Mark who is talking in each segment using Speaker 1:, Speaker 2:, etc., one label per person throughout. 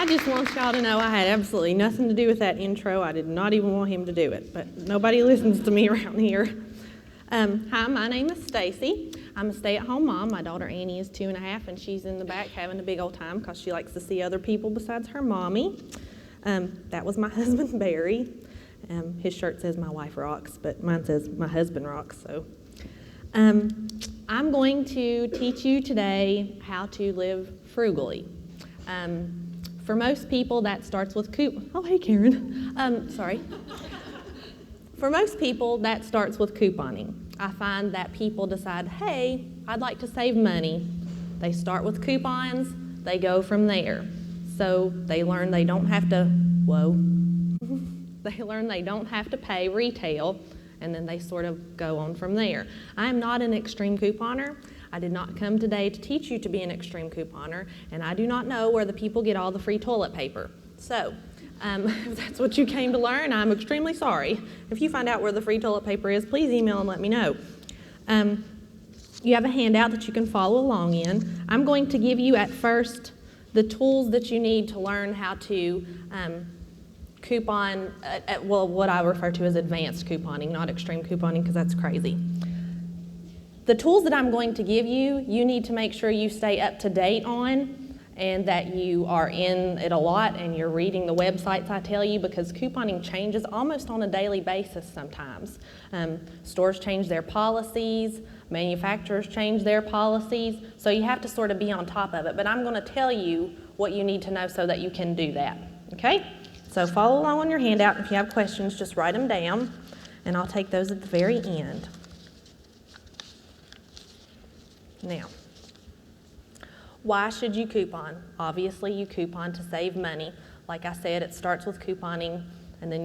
Speaker 1: I just want y'all to know I had absolutely nothing to do with that intro. I did not even want him to do it, but nobody listens to me around here. Hi, my name is Stacy. I'm a stay-at-home mom. My daughter Annie is 2.5, and she's in the back having a big old time because she likes to see other people besides her mommy. That was my husband, Barry. His shirt says my wife rocks, but mine says my husband rocks. So, I'm going to teach you today how to live frugally. For most people, that starts with Oh, hey, Karen. Sorry. For most people, that starts with couponing. I find that people decide, hey, I'd like to save money. They start with coupons. They go from there. So they learn they don't have to, they learn they don't have to pay retail, and then they sort of go on from there. I am not an extreme couponer. I did not come today to teach you to be an extreme couponer, and I do not know where the people get all the free toilet paper. So, if that's what you came to learn, I'm extremely sorry. If you find out where the free toilet paper is, please email and let me know. You have a handout that you can follow along in. I'm going to give you at first the tools that you need to learn how to coupon, what I refer to as advanced couponing, not extreme couponing, because that's crazy. The tools that I'm going to give you, you need to make sure you stay up to date on, and that you are in it a lot and you're reading the websites I tell you, because couponing changes almost on a daily basis sometimes. Stores change their policies, manufacturers change their policies, so you have to sort of be on top of it. But I'm going to tell you what you need to know so that you can do that, okay? So follow along on your handout. If you have questions, just write them down, and I'll take those at the very end. Now, why should you coupon? Obviously, you coupon to save money. Like I said, it starts with couponing, and then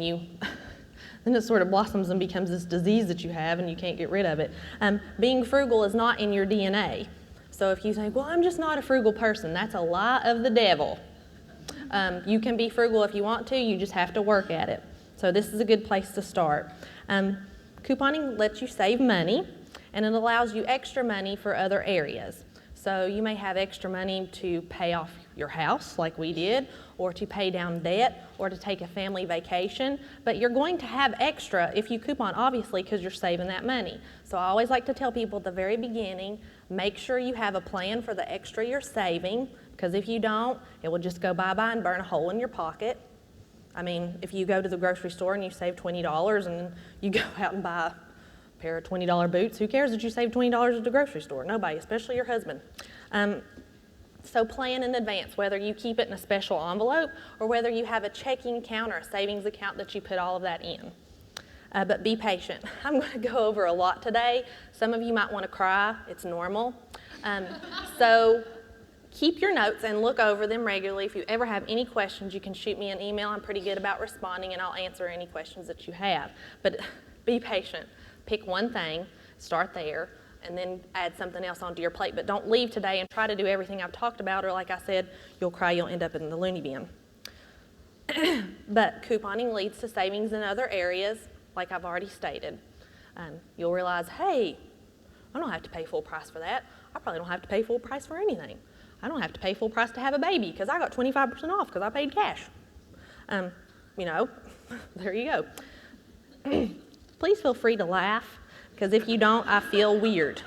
Speaker 1: then it sort of blossoms and becomes this disease that you have, and you can't get rid of it. Being frugal is not in your DNA. So if you think, well, I'm just not a frugal person, that's a lie of the devil. You can be frugal if you want to, you just have to work at it. So this is a good place to start. Couponing lets you save money, and it allows you extra money for other areas. So you may have extra money to pay off your house like we did, or to pay down debt, or to take a family vacation, but you're going to have extra if you coupon, obviously, because you're saving that money. So I always like to tell people at the very beginning, make sure you have a plan for the extra you're saving, because if you don't, it will just go bye-bye and burn a hole in your pocket. I mean, if you go to the grocery store and you save $20 and you go out and buy a pair of $20 boots, who cares that you saved $20 at the grocery store? Nobody, especially your husband. So plan in advance, whether you keep it in a special envelope or whether you have a checking account or a savings account that you put all of that in. But be patient. I'm going to go over a lot today. Some of you might want to cry. It's normal. So keep your notes and look over them regularly. If you ever have any questions, you can shoot me an email. I'm pretty good about responding, and I'll answer any questions that you have. But be patient. Pick one thing, start there, and then add something else onto your plate. But don't leave today and try to do everything I've talked about, or like I said, you'll cry, you'll end up in the loony bin. But couponing leads to savings in other areas, like I've already stated. You'll realize, hey, I don't have to pay full price for that. I probably don't have to pay full price for anything. I don't have to pay full price to have a baby because I got 25% off because I paid cash. There you go. Please feel free to laugh, because if you don't, I feel weird.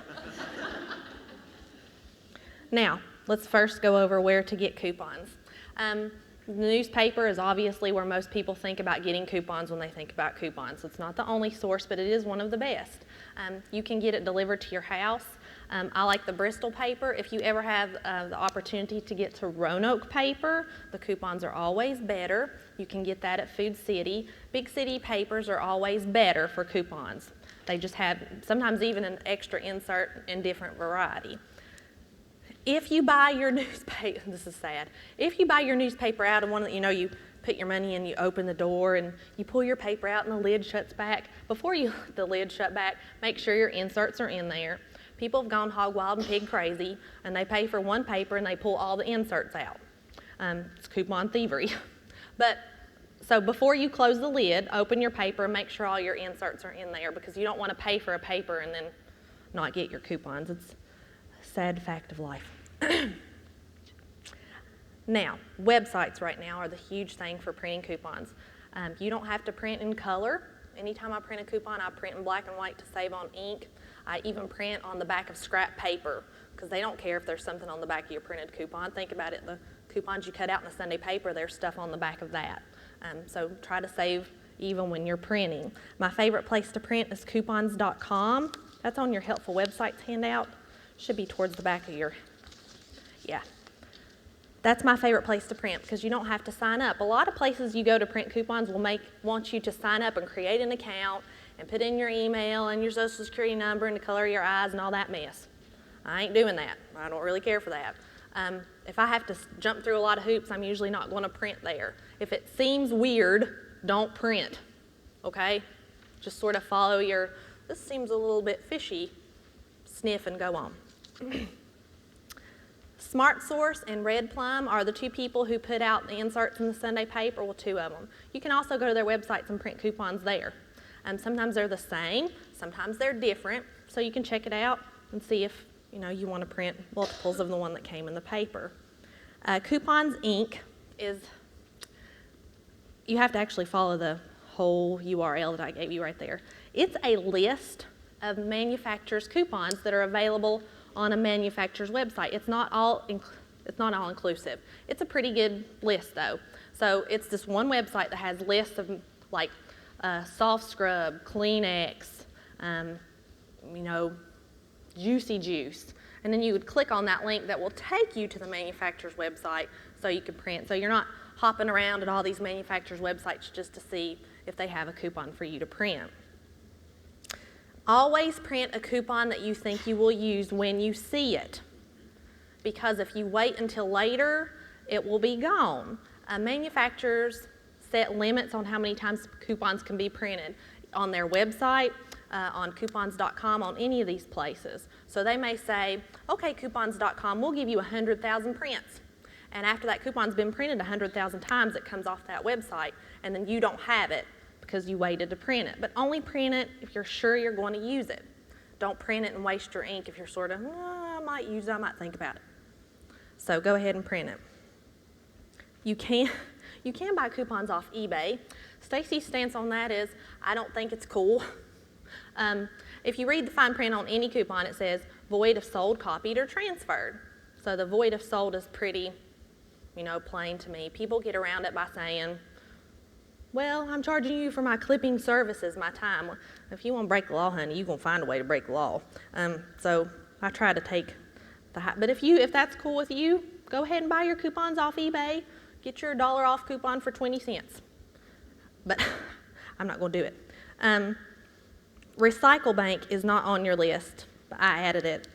Speaker 1: Now, let's first go over where to get coupons. The newspaper is obviously where most people think about getting coupons when they think about coupons. It's not the only source, but it is one of the best. You can get it delivered to your house. I like the Bristol paper. If you ever have the opportunity to get to Roanoke paper, the coupons are always better. You can get that at Food City. Big city papers are always better for coupons. They just have sometimes even an extra insert in different variety. If you buy your newspaper, this is sad, if you buy your newspaper out of one of the, you put your money in, you open the door, and you pull your paper out and the lid shuts back. Before you let the lid shut back, make sure your inserts are in there. People have gone hog wild and pig crazy, and they pay for one paper and they pull all the inserts out. It's coupon thievery. So before you close the lid, open your paper and make sure all your inserts are in there, because you don't want to pay for a paper and then not get your coupons. It's a sad fact of life. Now, websites right now are the huge thing for printing coupons. You don't have to print in color. Anytime I print a coupon, I print in black and white to save on ink. I even print on the back of scrap paper because they don't care if there's something on the back of your printed coupon. Think about it, the coupons you cut out in the Sunday paper, there's stuff on the back of that. So try to save even when you're printing. My favorite place to print is coupons.com. That's on your helpful websites handout. Should be towards the back of your, yeah. That's my favorite place to print because you don't have to sign up. A lot of places you go to print coupons will want you to sign up and create an account and put in your email and your social security number and the color of your eyes and all that mess. I ain't doing that. I don't really care for that. If I have to jump through a lot of hoops, I'm usually not going to print there. If it seems weird, don't print, okay? Just sort of follow your, this seems a little bit fishy, sniff and go on. Smart Source and Red Plum are the two people who put out the inserts in the Sunday paper, well, two of them. You can also go to their websites and print coupons there. Sometimes they're the same, sometimes they're different, so you can check it out and see if you want to print multiples of the one that came in the paper. Coupons Inc. is, you have to actually follow the whole URL that I gave you right there. It's a list of manufacturers' coupons that are available on a manufacturer's website. It's not all inclusive. It's a pretty good list though. So it's this one website that has lists of like Soft Scrub, Kleenex, Juicy Juice. And then you would click on that link that will take you to the manufacturer's website so you can print. So you're not hopping around at all these manufacturers' websites just to see if they have a coupon for you to print. Always print a coupon that you think you will use when you see it, because if you wait until later, it will be gone. Manufacturers set limits on how many times coupons can be printed on their website, on coupons.com, on any of these places. So they may say, okay, coupons.com, we'll give you 100,000 prints. And after that coupon's been printed 100,000 times, it comes off that website, and then you don't have it because you waited to print it. But only print it if you're sure you're going to use it. Don't print it and waste your ink if you're sort of, I might use it, I might think about it. So go ahead and print it. You can buy coupons off eBay. Stacy's stance on that is, I don't think it's cool. If you read the fine print on any coupon, it says void if sold, copied, or transferred. So the void if sold is pretty, plain to me. People get around it by saying, well, I'm charging you for my clipping services, my time. Well, if you want to break the law, honey, you're going to find a way to break the law. So I try to take the high. But if that's cool with you, go ahead and buy your coupons off eBay. Get your $1 off coupon for 20 cents. But I'm not going to do it. Recycle Bank is not on your list, but I added it.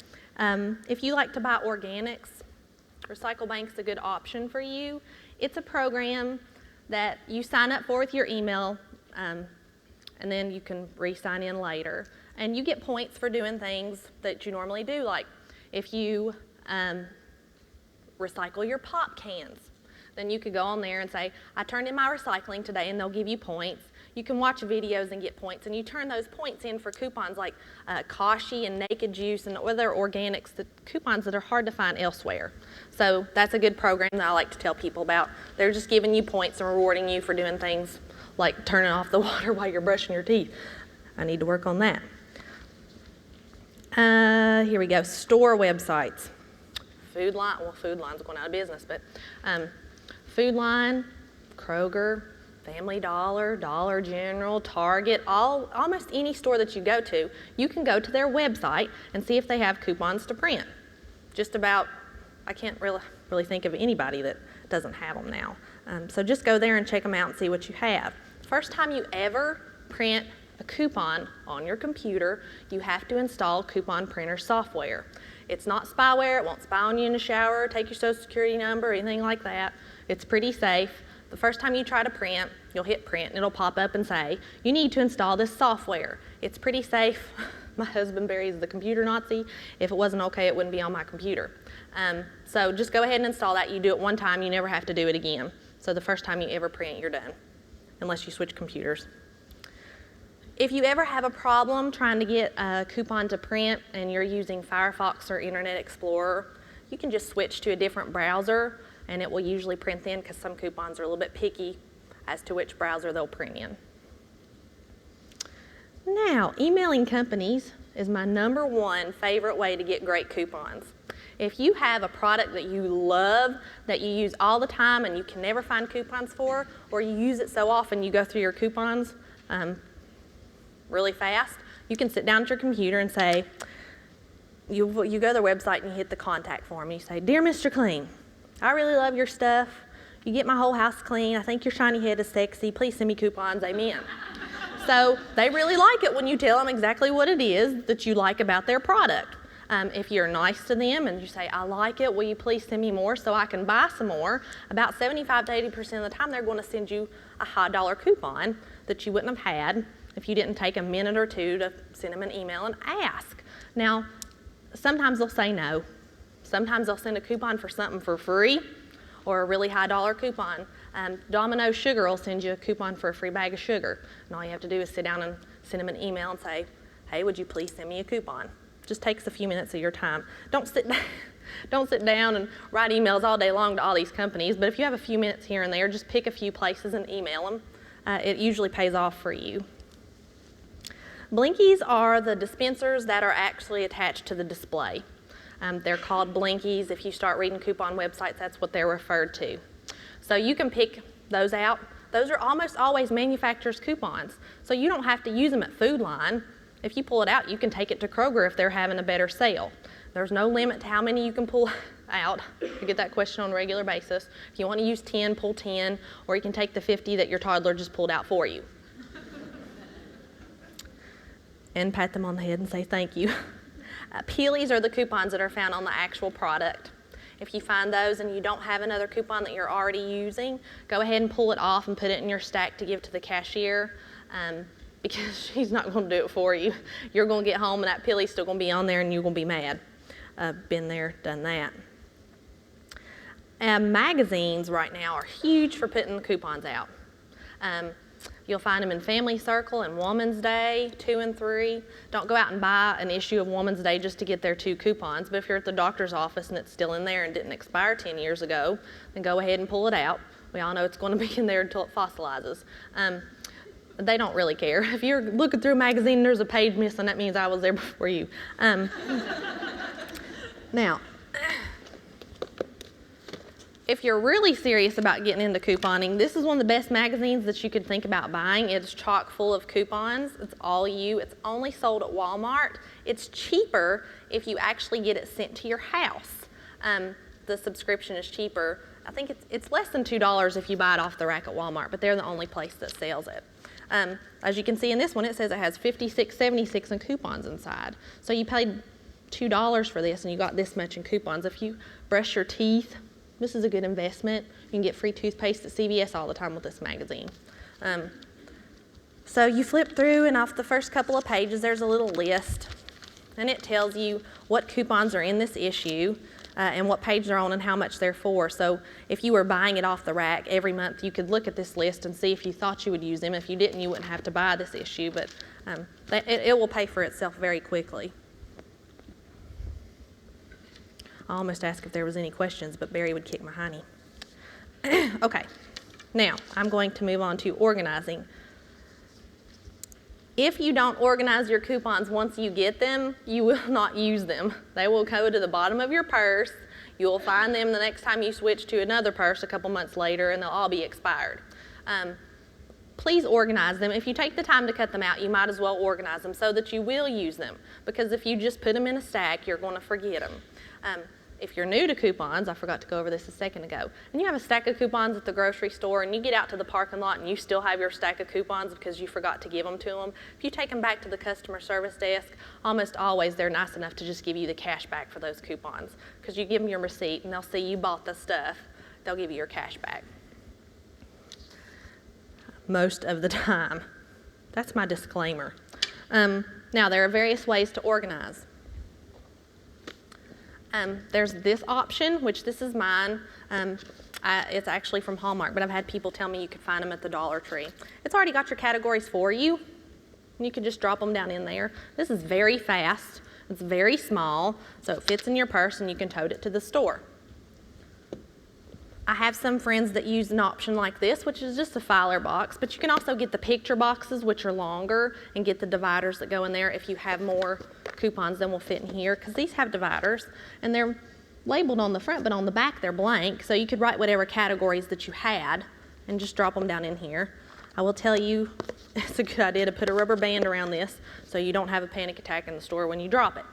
Speaker 1: If you like to buy organics, Recycle Bank's a good option for you. It's a program that you sign up for with your email, and then you can re-sign in later. And you get points for doing things that you normally do, like if you recycle your pop cans, then you could go on there and say, I turned in my recycling today, and they'll give you points. You can watch videos and get points, and you turn those points in for coupons like Kashi and Naked Juice and other organics, the coupons that are hard to find elsewhere. So that's a good program that I like to tell people about. They're just giving you points and rewarding you for doing things like turning off the water while you're brushing your teeth. I need to work on that. Here we go, store websites. Food Line, well, Food Line's going out of business, but Food Line, Kroger, Family Dollar, Dollar General, Target, almost any store that you go to, you can go to their website and see if they have coupons to print. Just about, I can't really think of anybody that doesn't have them now. So just go there and check them out and see what you have. First time you ever print a coupon on your computer, you have to install coupon printer software. It's not spyware, it won't spy on you in the shower, take your social security number, or anything like that. It's pretty safe. The first time you try to print, you'll hit print and it'll pop up and say, you need to install this software. It's pretty safe. My husband Barry's the computer Nazi. If it wasn't okay, it wouldn't be on my computer. So just go ahead and install that. You do it one time, you never have to do it again. So the first time you ever print, you're done, unless you switch computers. If you ever have a problem trying to get a coupon to print and you're using Firefox or Internet Explorer, you can just switch to a different browser. and it will usually print then because some coupons are a little bit picky as to which browser they'll print in. Now, emailing companies is my #1 favorite way to get great coupons. If you have a product that you love, that you use all the time and you can never find coupons for, or you use it so often you go through your coupons really fast, you can sit down at your computer and say, you go to their website and you hit the contact form and you say, "Dear Mr. Clean, I really love your stuff. You get my whole house clean. I think your shiny head is sexy. Please send me coupons. Amen." So they really like it when you tell them exactly what it is that you like about their product. If you're nice to them and you say, "I like it, will you please send me more so I can buy some more?" About 75 to 80% of the time they're going to send you a high dollar coupon that you wouldn't have had if you didn't take a minute or two to send them an email and ask. Now, sometimes they'll say no. Sometimes they'll send a coupon for something for free or a really high dollar coupon. Domino's Sugar will send you a coupon for a free bag of sugar. And all you have to do is sit down and send them an email and say, "Hey, would you please send me a coupon?" Just takes a few minutes of your time. Don't sit down and write emails all day long to all these companies, but if you have a few minutes here and there, just pick a few places and email them. It usually pays off for you. Blinkies are the dispensers that are actually attached to the display. They're called Blinkies. If you start reading coupon websites, that's what they're referred to. So you can pick those out. Those are almost always manufacturer's coupons, so you don't have to use them at Food Line. If you pull it out, you can take it to Kroger if they're having a better sale. There's no limit to how many you can pull out. You get that question on a regular basis. If you want to use 10, pull 10, or you can take the 50 that your toddler just pulled out for you. And pat them on the head and say thank you. Peelies are the coupons that are found on the actual product. If you find those and you don't have another coupon that you're already using, go ahead and pull it off and put it in your stack to give to the cashier. Because she's not going to do it for you. You're going to get home and that Peely's still going to be on there and you're going to be mad. Been there, done that. Magazines right now are huge for putting coupons out. You'll find them in Family Circle and Woman's Day 2 and 3. Don't go out and buy an issue of Woman's Day just to get their 2 coupons, but if you're at the doctor's office and it's still in there and didn't expire 10 years ago, then go ahead and pull it out. We all know it's going to be in there until it fossilizes. They don't really care. If you're looking through a magazine and there's a page missing, that means I was there before you. Now, if you're really serious about getting into couponing, this is one of the best magazines that you could think about buying. It's chock full of coupons. It's all you. It's only sold at Walmart. It's cheaper if you actually get it sent to your house. The subscription is cheaper. I think it's less than $2 if you buy it off the rack at Walmart, but they're the only place that sells it. As you can see in this one, it says it has 56.76 in coupons inside. So you paid $2 for this and you got this much in coupons. If you brush your teeth, this is a good investment. You can get free toothpaste at CVS all the time with this magazine. So you flip through and off the first couple of pages there's a little list and it tells you what coupons are in this issue. And what page they're on and how much they're for. So if you were buying it off the rack every month, you could look at this list and see if you thought you would use them. If you didn't, you wouldn't have to buy this issue, but it will pay for itself very quickly. I almost asked if there was any questions, but Barry would kick my hiney. Okay, now I'm going to move on to organizing. If you don't organize your coupons once you get them, you will not use them. They will go to the bottom of your purse. You will find them the next time you switch to another purse a couple months later, and they'll all be expired. Please organize them. If you take the time to cut them out, you might as well organize them so that you will use them, because if you just put them in a stack, you're going to forget them. If you're new to coupons, I forgot to go over this a second ago, and you have a stack of coupons at the grocery store and you get out to the parking lot and you still have your stack of coupons because you forgot to give them to them, if you take them back to the customer service desk, almost always they're nice enough to just give you the cash back for those coupons, because you give them your receipt and they'll see you bought the stuff, they'll give you your cash back. Most of the time. That's my disclaimer. Now there are various ways to organize. There's this option, which this is mine. It's actually from Hallmark, but I've had people tell me you could find them at the Dollar Tree. It's already got your categories for you. You can just drop them down in there. This is very fast. It's very small, so it fits in your purse and you can tote it to the store. I have some friends that use an option like this, which is just a filer box, but you can also get the picture boxes, which are longer, and get the dividers that go in there if you have more coupons than will fit in here, because these have dividers, and they're labeled on the front, but on the back they're blank, so you could write whatever categories that you had and just drop them down in here. I will tell you, it's a good idea to put a rubber band around this so you don't have a panic attack in the store when you drop it.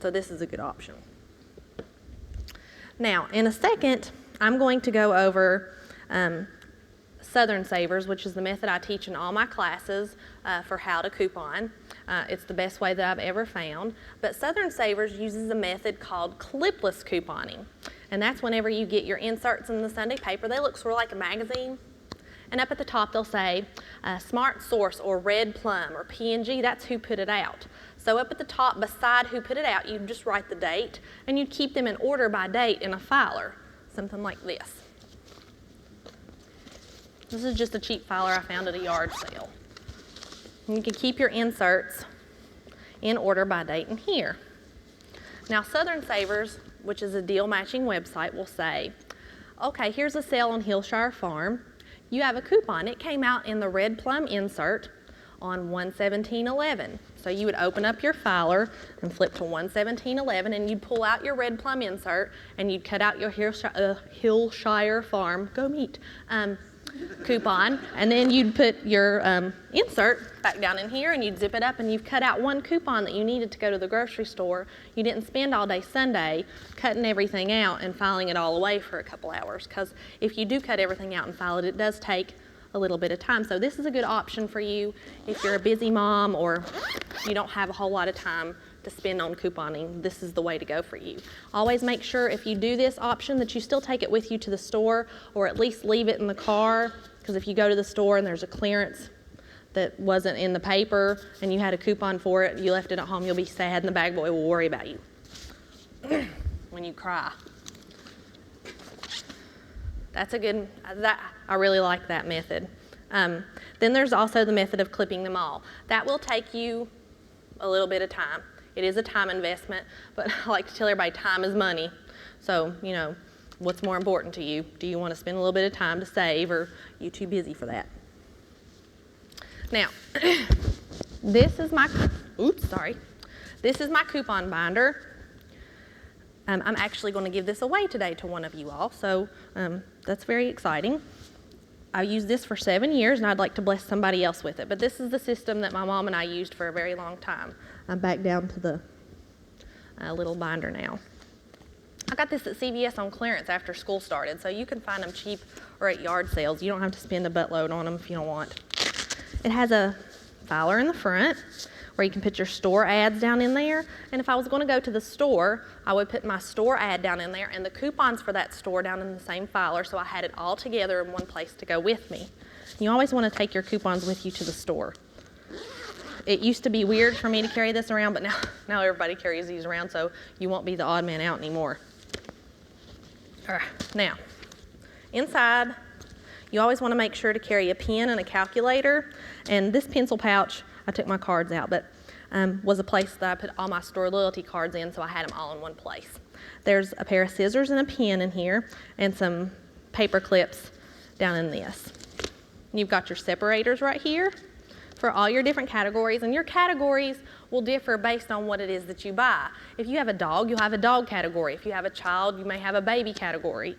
Speaker 1: So this is a good option. Now, in a second, I'm going to go over Southern Savers, which is the method I teach in all my classes for how to coupon. It's the best way that I've ever found. But Southern Savers uses a method called clipless couponing. And that's whenever you get your inserts in the Sunday paper. They look sort of like a magazine. And up at the top they'll say Smart Source or Red Plum or P&G, that's who put it out. So up at the top beside who put it out, you just write the date and you keep them in order by date in a filer, something like this. This is just a cheap filer I found at a yard sale. And you can keep your inserts in order by date in here. Now Southern Savers, which is a deal matching website, will say, okay, here's a sale on Hillshire Farm. You have a coupon. It came out in the Red Plum insert on 1/17/11. So you would open up your filer and flip to 1/17/11 and you'd pull out your Red Plum insert and you'd cut out your Hillshire Farm, go meat, coupon, and then you'd put your insert back down in here and you'd zip it up and you've cut out one coupon that you needed to go to the grocery store. You didn't spend all day Sunday cutting everything out and filing it all away for a couple hours, because if you do cut everything out and file it, it does take a little bit of time. So this is a good option for you if you're a busy mom or you don't have a whole lot of time to spend on couponing. This is the way to go for you. Always make sure if you do this option that you still take it with you to the store, or at least leave it in the car, because if you go to the store and there's a clearance that wasn't in the paper and you had a coupon for it, you left it at home, you'll be sad and the bag boy will worry about you when you cry. That's a good, I really like that method. Then there's also the method of clipping them all. That will take you a little bit of time. It is a time investment, but I like to tell everybody time is money. So, you know, what's more important to you? Do you want to spend a little bit of time to save, or are you too busy for that? Now, this is my coupon binder. I'm actually going to give this away today to one of you all, so that's very exciting. I used this for 7 years, and I'd like to bless somebody else with it. But this is the system that my mom and I used for a very long time. I'm back down to the little binder now. I got this at CVS on clearance after school started, so you can find them cheap or at yard sales. You don't have to spend a buttload on them if you don't want. It has a filer in the front where you can put your store ads down in there. And if I was going to go to the store, I would put my store ad down in there and the coupons for that store down in the same filer, so I had it all together in one place to go with me. You always want to take your coupons with you to the store. It used to be weird for me to carry this around, but now everybody carries these around, so you won't be the odd man out anymore. All right, now, inside, you always want to make sure to carry a pen and a calculator. And this pencil pouch, I took my cards out, but was a place that I put all my store loyalty cards in, so I had them all in one place. There's a pair of scissors and a pen in here, and some paper clips down in this. You've got your separators right here for all your different categories, and your categories will differ based on what it is that you buy. If you have a dog, you'll have a dog category. If you have a child, you may have a baby category.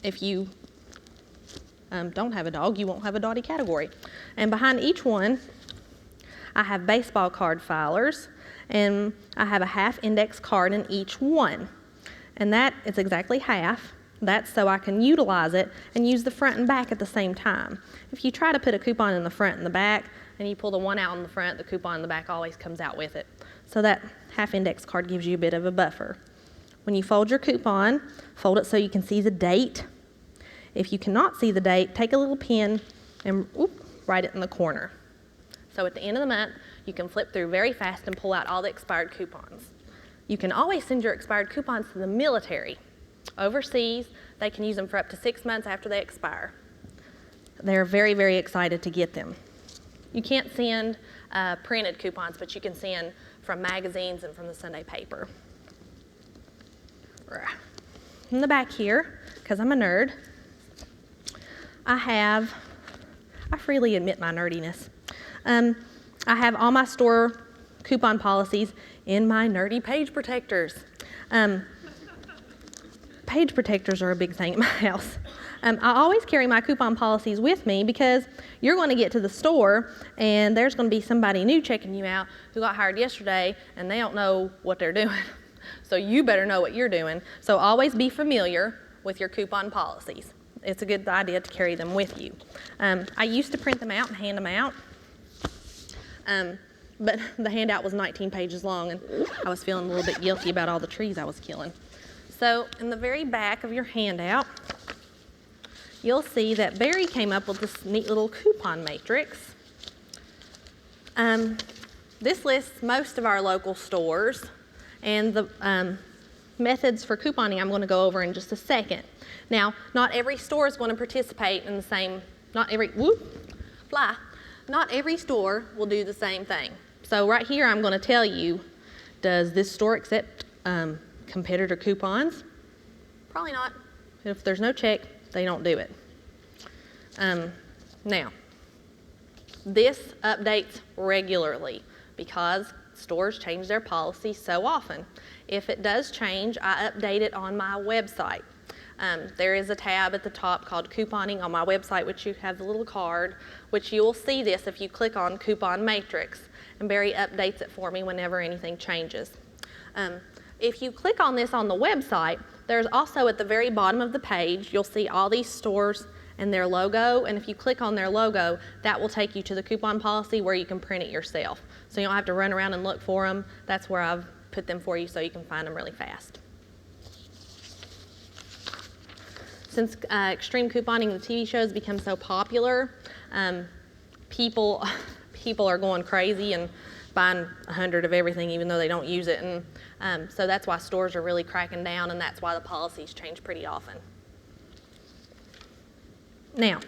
Speaker 1: If you don't have a dog, you won't have a doggy category. And behind each one, I have baseball card filers, and I have a half index card in each one. And that is exactly half. That's so I can utilize it and use the front and back at the same time. If you try to put a coupon in the front and the back, and you pull the one out in the front, the coupon in the back always comes out with it. So that half index card gives you a bit of a buffer. When you fold your coupon, fold it so you can see the date. If you cannot see the date, take a little pen and write it in the corner. So at the end of the month, you can flip through very fast and pull out all the expired coupons. You can always send your expired coupons to the military. Overseas, they can use them for up to 6 months after they expire. They're very, very excited to get them. You can't send printed coupons, but you can send from magazines and from the Sunday paper. In the back here, because I'm a nerd, I freely admit my nerdiness. I have all my store coupon policies in my nerdy page protectors. Page protectors are a big thing at my house. I always carry my coupon policies with me because you're going to get to the store and there's going to be somebody new checking you out who got hired yesterday and they don't know what they're doing. So you better know what you're doing. So always be familiar with your coupon policies. It's a good idea to carry them with you. I used to print them out and hand them out, but the handout was 19 pages long and I was feeling a little bit guilty about all the trees I was killing. So in the very back of your handout, you'll see that Barry came up with this neat little coupon matrix. This lists most of our local stores and the methods for couponing I'm going to go over in just a second. Now, not every store is going to participate in the same, not every store will do the same thing. So right here I'm going to tell you, does this store accept competitor coupons? Probably not. If there's no check, they don't do it. Now, this updates regularly because stores change their policies so often. If it does change, I update it on my website. There is a tab at the top called Couponing on my website, which you have the little card, which you will see this if you click on Coupon Matrix, and Barry updates it for me whenever anything changes. If you click on this on the website, there's also at the very bottom of the page, you'll see all these stores and their logo, and if you click on their logo, that will take you to the coupon policy where you can print it yourself. So you don't have to run around and look for them. That's where I've put them for you so you can find them really fast. Since extreme couponing, the TV show has become so popular, people are going crazy and buying 100 of everything even though they don't use it. And so that's why stores are really cracking down, and that's why the policies change pretty often. Now,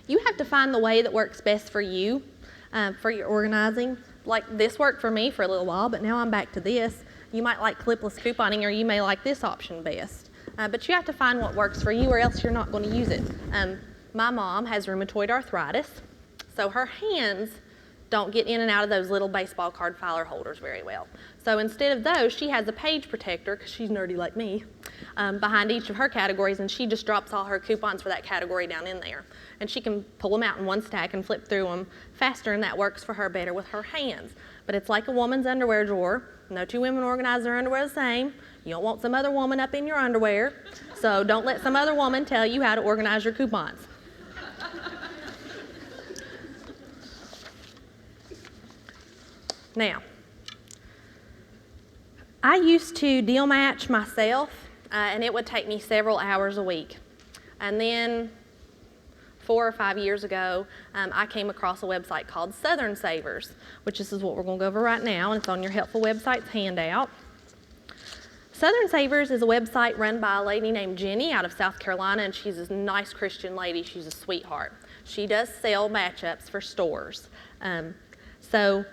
Speaker 1: you have to find the way that works best for you, for your organizing. Like this worked for me for a little while, but now I'm back to this. You might like clipless couponing, or you may like this option best. But you have to find what works for you, or else you're not going to use it. My mom has rheumatoid arthritis, so her hands don't get in and out of those little baseball card filer holders very well. So instead of those, she has a page protector, because she's nerdy like me, behind each of her categories, and she just drops all her coupons for that category down in there. And she can pull them out in one stack and flip through them faster, and that works for her better with her hands. But it's like a woman's underwear drawer. No two women organize their underwear the same. You don't want some other woman up in your underwear, so don't let some other woman tell you how to organize your coupons. Now, I used to deal match myself, and it would take me several hours a week. And then 4 or 5 years ago, I came across a website called Southern Savers, which this is what we're going to go over right now, and it's on your Helpful Websites handout. Southern Savers is a website run by a lady named Jenny out of South Carolina, and she's a nice Christian lady. She's a sweetheart. She does sell matchups for stores. So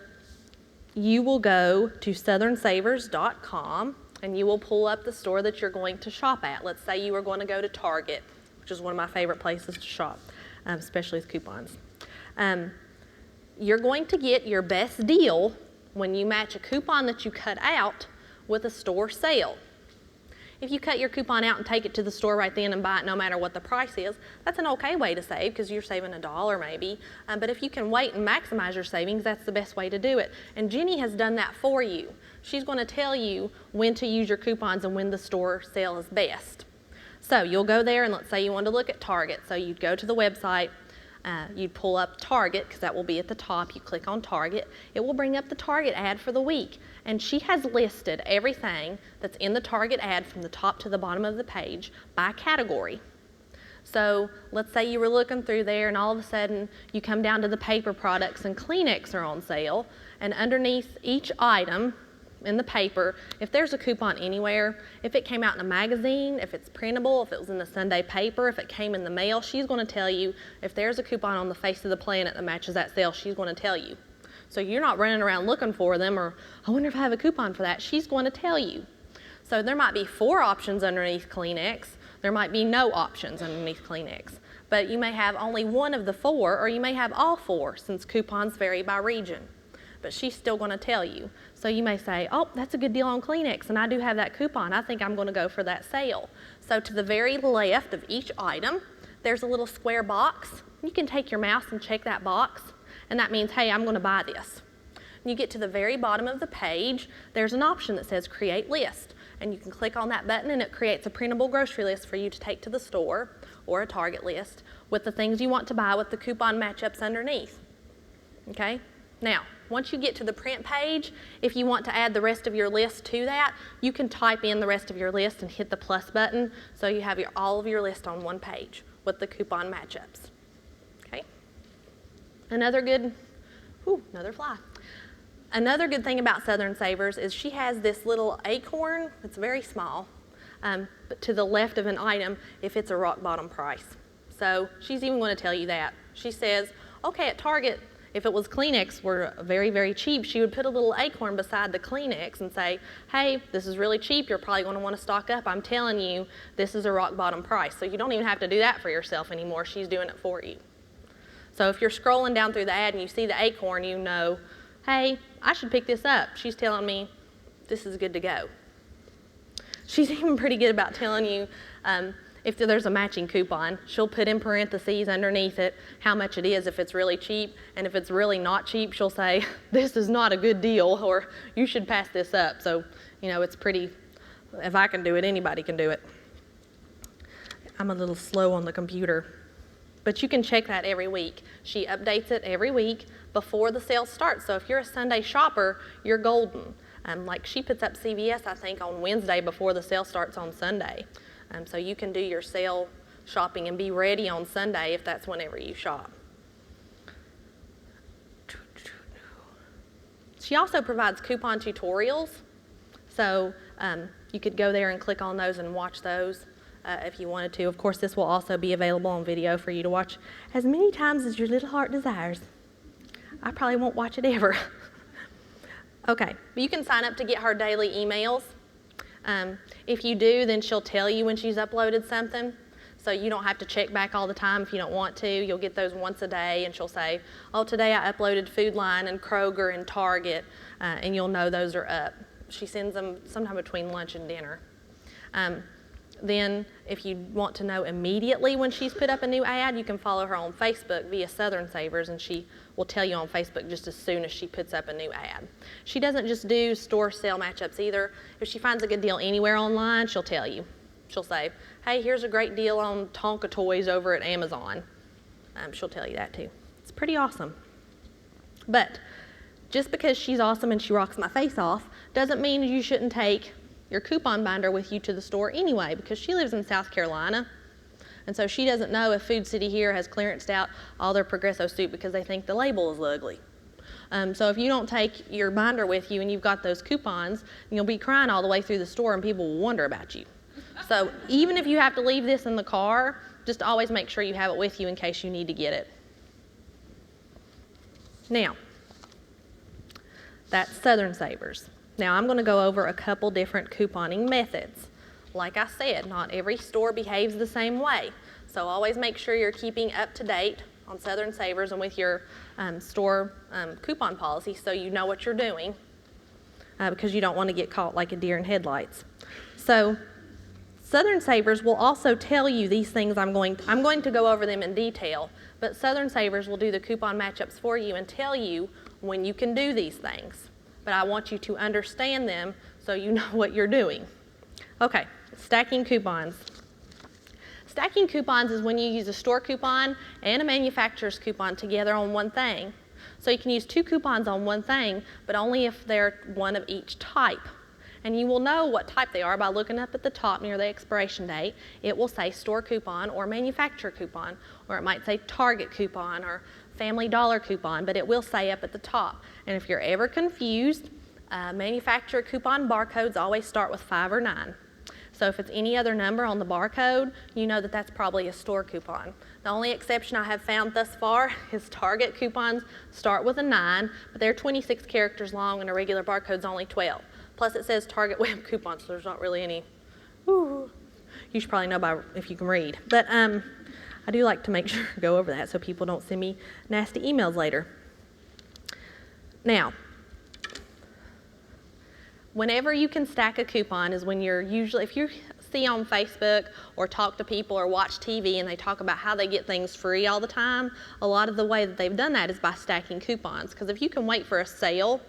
Speaker 1: you will go to southernsavers.com and you will pull up the store that you're going to shop at. Let's say you are going to go to Target, which is one of my favorite places to shop, especially with coupons. You're going to get your best deal when you match a coupon that you cut out with a store sale. If you cut your coupon out and take it to the store right then and buy it no matter what the price is, that's an okay way to save because you're saving $1 maybe. But if you can wait and maximize your savings, that's the best way to do it. And Jenny has done that for you. She's going to tell you when to use your coupons and when the store sale is best. So you'll go there, and let's say you want to look at Target. So you'd go to the website, you'd pull up Target because that will be at the top. You click on Target. It will bring up the Target ad for the week. And she has listed everything that's in the Target ad from the top to the bottom of the page by category. So let's say you were looking through there and all of a sudden you come down to the paper products and Kleenex are on sale, and underneath each item in the paper, if there's a coupon anywhere, if it came out in a magazine, if it's printable, if it was in the Sunday paper, if it came in the mail, she's going to tell you. If there's a coupon on the face of the planet that matches that sale, she's going to tell you. So you're not running around looking for them or, I wonder if I have a coupon for that. She's going to tell you. So there might be 4 options underneath Kleenex, There might be no options underneath Kleenex, but you may have only one of the 4, or you may have all 4, since coupons vary by region. But she's still going to tell you. So you may say, oh, that's a good deal on Kleenex, and I do have that coupon. I think I'm going to go for that sale. So to the very left of each item, there's a little square box. You can take your mouse and check that box, and that means, hey, I'm going to buy this. When you get to the very bottom of the page, there's an option that says Create List, and you can click on that button, and it creates a printable grocery list for you to take to the store, or a Target list, with the things you want to buy with the coupon matchups underneath. Okay? Now, once you get to the print page, if you want to add the rest of your list to that, you can type in the rest of your list and hit the plus button, so you have all of your list on one page with the coupon matchups. Okay? Another good thing about Southern Savers is she has this little acorn. It's very small, but to the left of an item if it's a rock bottom price. So she's even going to tell you that. She says, okay, at Target, if it was Kleenex were very, very cheap, she would put a little acorn beside the Kleenex and say, hey, this is really cheap. You're probably going to want to stock up. I'm telling you, this is a rock bottom price. So you don't even have to do that for yourself anymore. She's doing it for you. So if you're scrolling down through the ad and you see the acorn, you know, hey, I should pick this up. She's telling me this is good to go. She's even pretty good about telling you if there's a matching coupon. She'll put in parentheses underneath it how much it is if it's really cheap, and if it's really not cheap, she'll say, this is not a good deal, or you should pass this up. So, you know, it's pretty, if I can do it, anybody can do it. I'm a little slow on the computer. But you can check that every week. She updates it every week before the sale starts. So if you're a Sunday shopper, you're golden. Like she puts up CVS, I think, on Wednesday before the sale starts on Sunday. So you can do your sale shopping and be ready on Sunday if that's whenever you shop. She also provides coupon tutorials. So you could go there and click on those and watch those if you wanted to. Of course, this will also be available on video for you to watch as many times as your little heart desires. I probably won't watch it ever. Okay, but you can sign up to get her daily emails. If you do, then she'll tell you when she's uploaded something. So you don't have to check back all the time if you don't want to. You'll get those once a day, and she'll say, oh, today I uploaded Food Line and Kroger and Target, and you'll know those are up. She sends them sometime between lunch and dinner. Then if you want to know immediately when she's put up a new ad, you can follow her on Facebook via Southern Savers, and she will tell you on Facebook just as soon as she puts up a new ad. She doesn't just do store sale matchups either. If she finds a good deal anywhere online, she'll tell you. She'll say, hey, here's a great deal on Tonka toys over at Amazon. She'll tell you that too. It's pretty awesome. But just because she's awesome and she rocks my face off doesn't mean you shouldn't take your coupon binder with you to the store anyway, because she lives in South Carolina, and so she doesn't know if Food City here has clearanced out all their Progresso soup because they think the label is ugly. So if you don't take your binder with you and you've got those coupons, you'll be crying all the way through the store and people will wonder about you. So even if you have to leave this in the car, just always make sure you have it with you in case you need to get it. Now, that's Southern Savers. Now I'm going to go over a couple different couponing methods. Like I said, not every store behaves the same way. So always make sure you're keeping up to date on Southern Savers and with your store coupon policy so you know what you're doing because you don't want to get caught like a deer in headlights. So Southern Savers will also tell you these things. I'm going to go over them in detail, but Southern Savers will do the coupon matchups for you and tell you when you can do these things. But I want you to understand them so you know what you're doing. Okay, stacking coupons. Stacking coupons is when you use a store coupon and a manufacturer's coupon together on one thing. So you can use two coupons on one thing, but only if they're one of each type. And you will know what type they are by looking up at the top near the expiration date. It will say store coupon or manufacturer coupon, or it might say Target coupon or Family Dollar coupon, but it will say up at the top. And if you're ever confused, manufacturer coupon barcodes always start with 5 or 9. So if it's any other number on the barcode, you know that that's probably a store coupon. The only exception I have found thus far is Target coupons start with a 9, but they're 26 characters long and a regular barcode's only 12. Plus it says Target web coupons, so there's not really any, you You should probably know by if you can read. But I do like to make sure to go over that so people don't send me nasty emails later. Now, whenever you can stack a coupon is when you're usually, if you see on Facebook or talk to people or watch TV and they talk about how they get things free all the time, a lot of the way that they've done that is by stacking coupons. Because if you can wait for a sale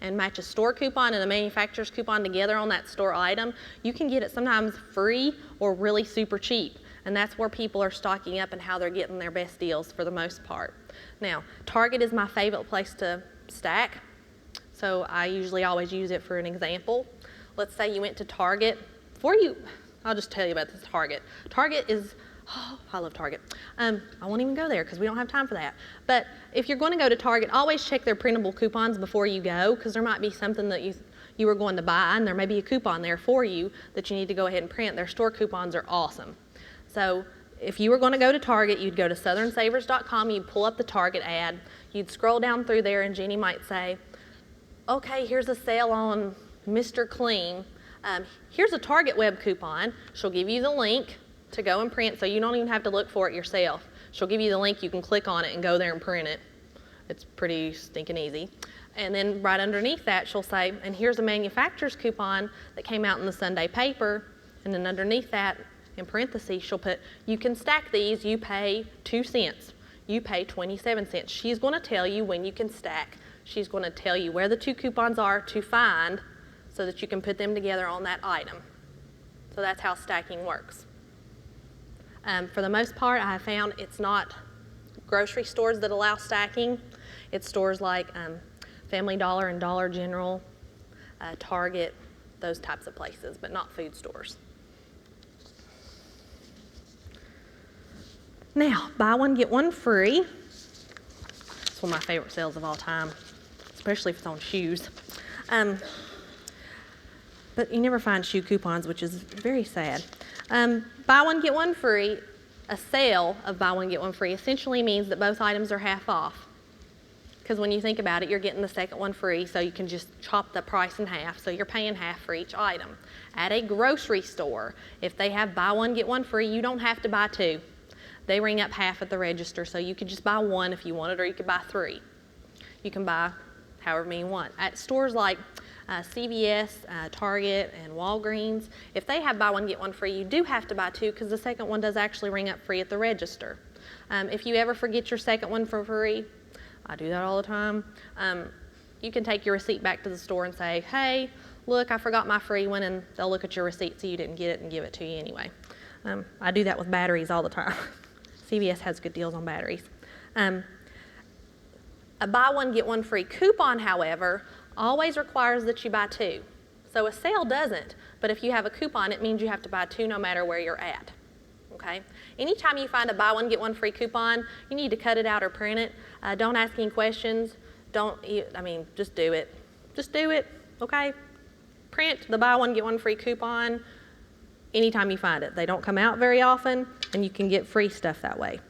Speaker 1: and match a store coupon and a manufacturer's coupon together on that store item, you can get it sometimes free or really super cheap. And that's where people are stocking up and how they're getting their best deals for the most part. Now, Target is my favorite place to stack. So I usually always use it for an example. Let's say you went to Target. I'll just tell you about this Target. Target is, I love Target. I won't even go there because we don't have time for that. But if you're going to go to Target, always check their printable coupons before you go, because there might be something that you were going to buy and there may be a coupon there for you that you need to go ahead and print. Their store coupons are awesome. So if you were going to go to Target, you'd go to southernsavers.com, you'd pull up the Target ad, you'd scroll down through there and Jenny might say, okay, here's a sale on Mr. Clean. Here's a Target web coupon. She'll give you the link to go and print, so you don't even have to look for it yourself. She'll give you the link, you can click on it and go there and print it. It's pretty stinking easy. And then right underneath that, she'll say, and here's a manufacturer's coupon that came out in the Sunday paper. And then underneath that, in parentheses, she'll put, you can stack these, you pay 2 cents. You pay 27 cents. She's going to tell you when you can stack. She's going to tell you where the 2 coupons are to find so that you can put them together on that item. So that's how stacking works. For the most part, I have found it's not grocery stores that allow stacking. It's stores like Family Dollar and Dollar General, Target, those types of places, but not food stores. Now, buy one, get one free. It's one of my favorite sales of all time, especially if it's on shoes. But you never find shoe coupons, which is very sad. Buy one, get one free. A sale of buy one, get one free essentially means that both items are half off. Because when you think about it, you're getting the second one free, so you can just chop the price in half, so you're paying half for each item. At a grocery store, if they have buy one, get one free, you don't have to buy 2. They ring up half at the register, so you could just buy 1 if you wanted, or you could buy 3. You can buy however many you want. At stores like CVS, Target, and Walgreens, if they have buy one, get one free, you do have to buy 2 because the second one does actually ring up free at the register. If you ever forget your second one for free, I do that all the time, you can take your receipt back to the store and say, hey, look, I forgot my free one, and they'll look at your receipt so you didn't get it and give it to you anyway. I do that with batteries all the time. CVS has good deals on batteries. A buy one, get one free coupon, however, always requires that you buy 2. So a sale doesn't, but if you have a coupon, it means you have to buy 2 no matter where you're at. Okay? Anytime you find a buy one, get one free coupon, you need to cut it out or print it. Don't ask any questions. Just do it. Just do it, okay? Print the buy one, get one free coupon anytime you find it. They don't come out very often, and you can get free stuff that way.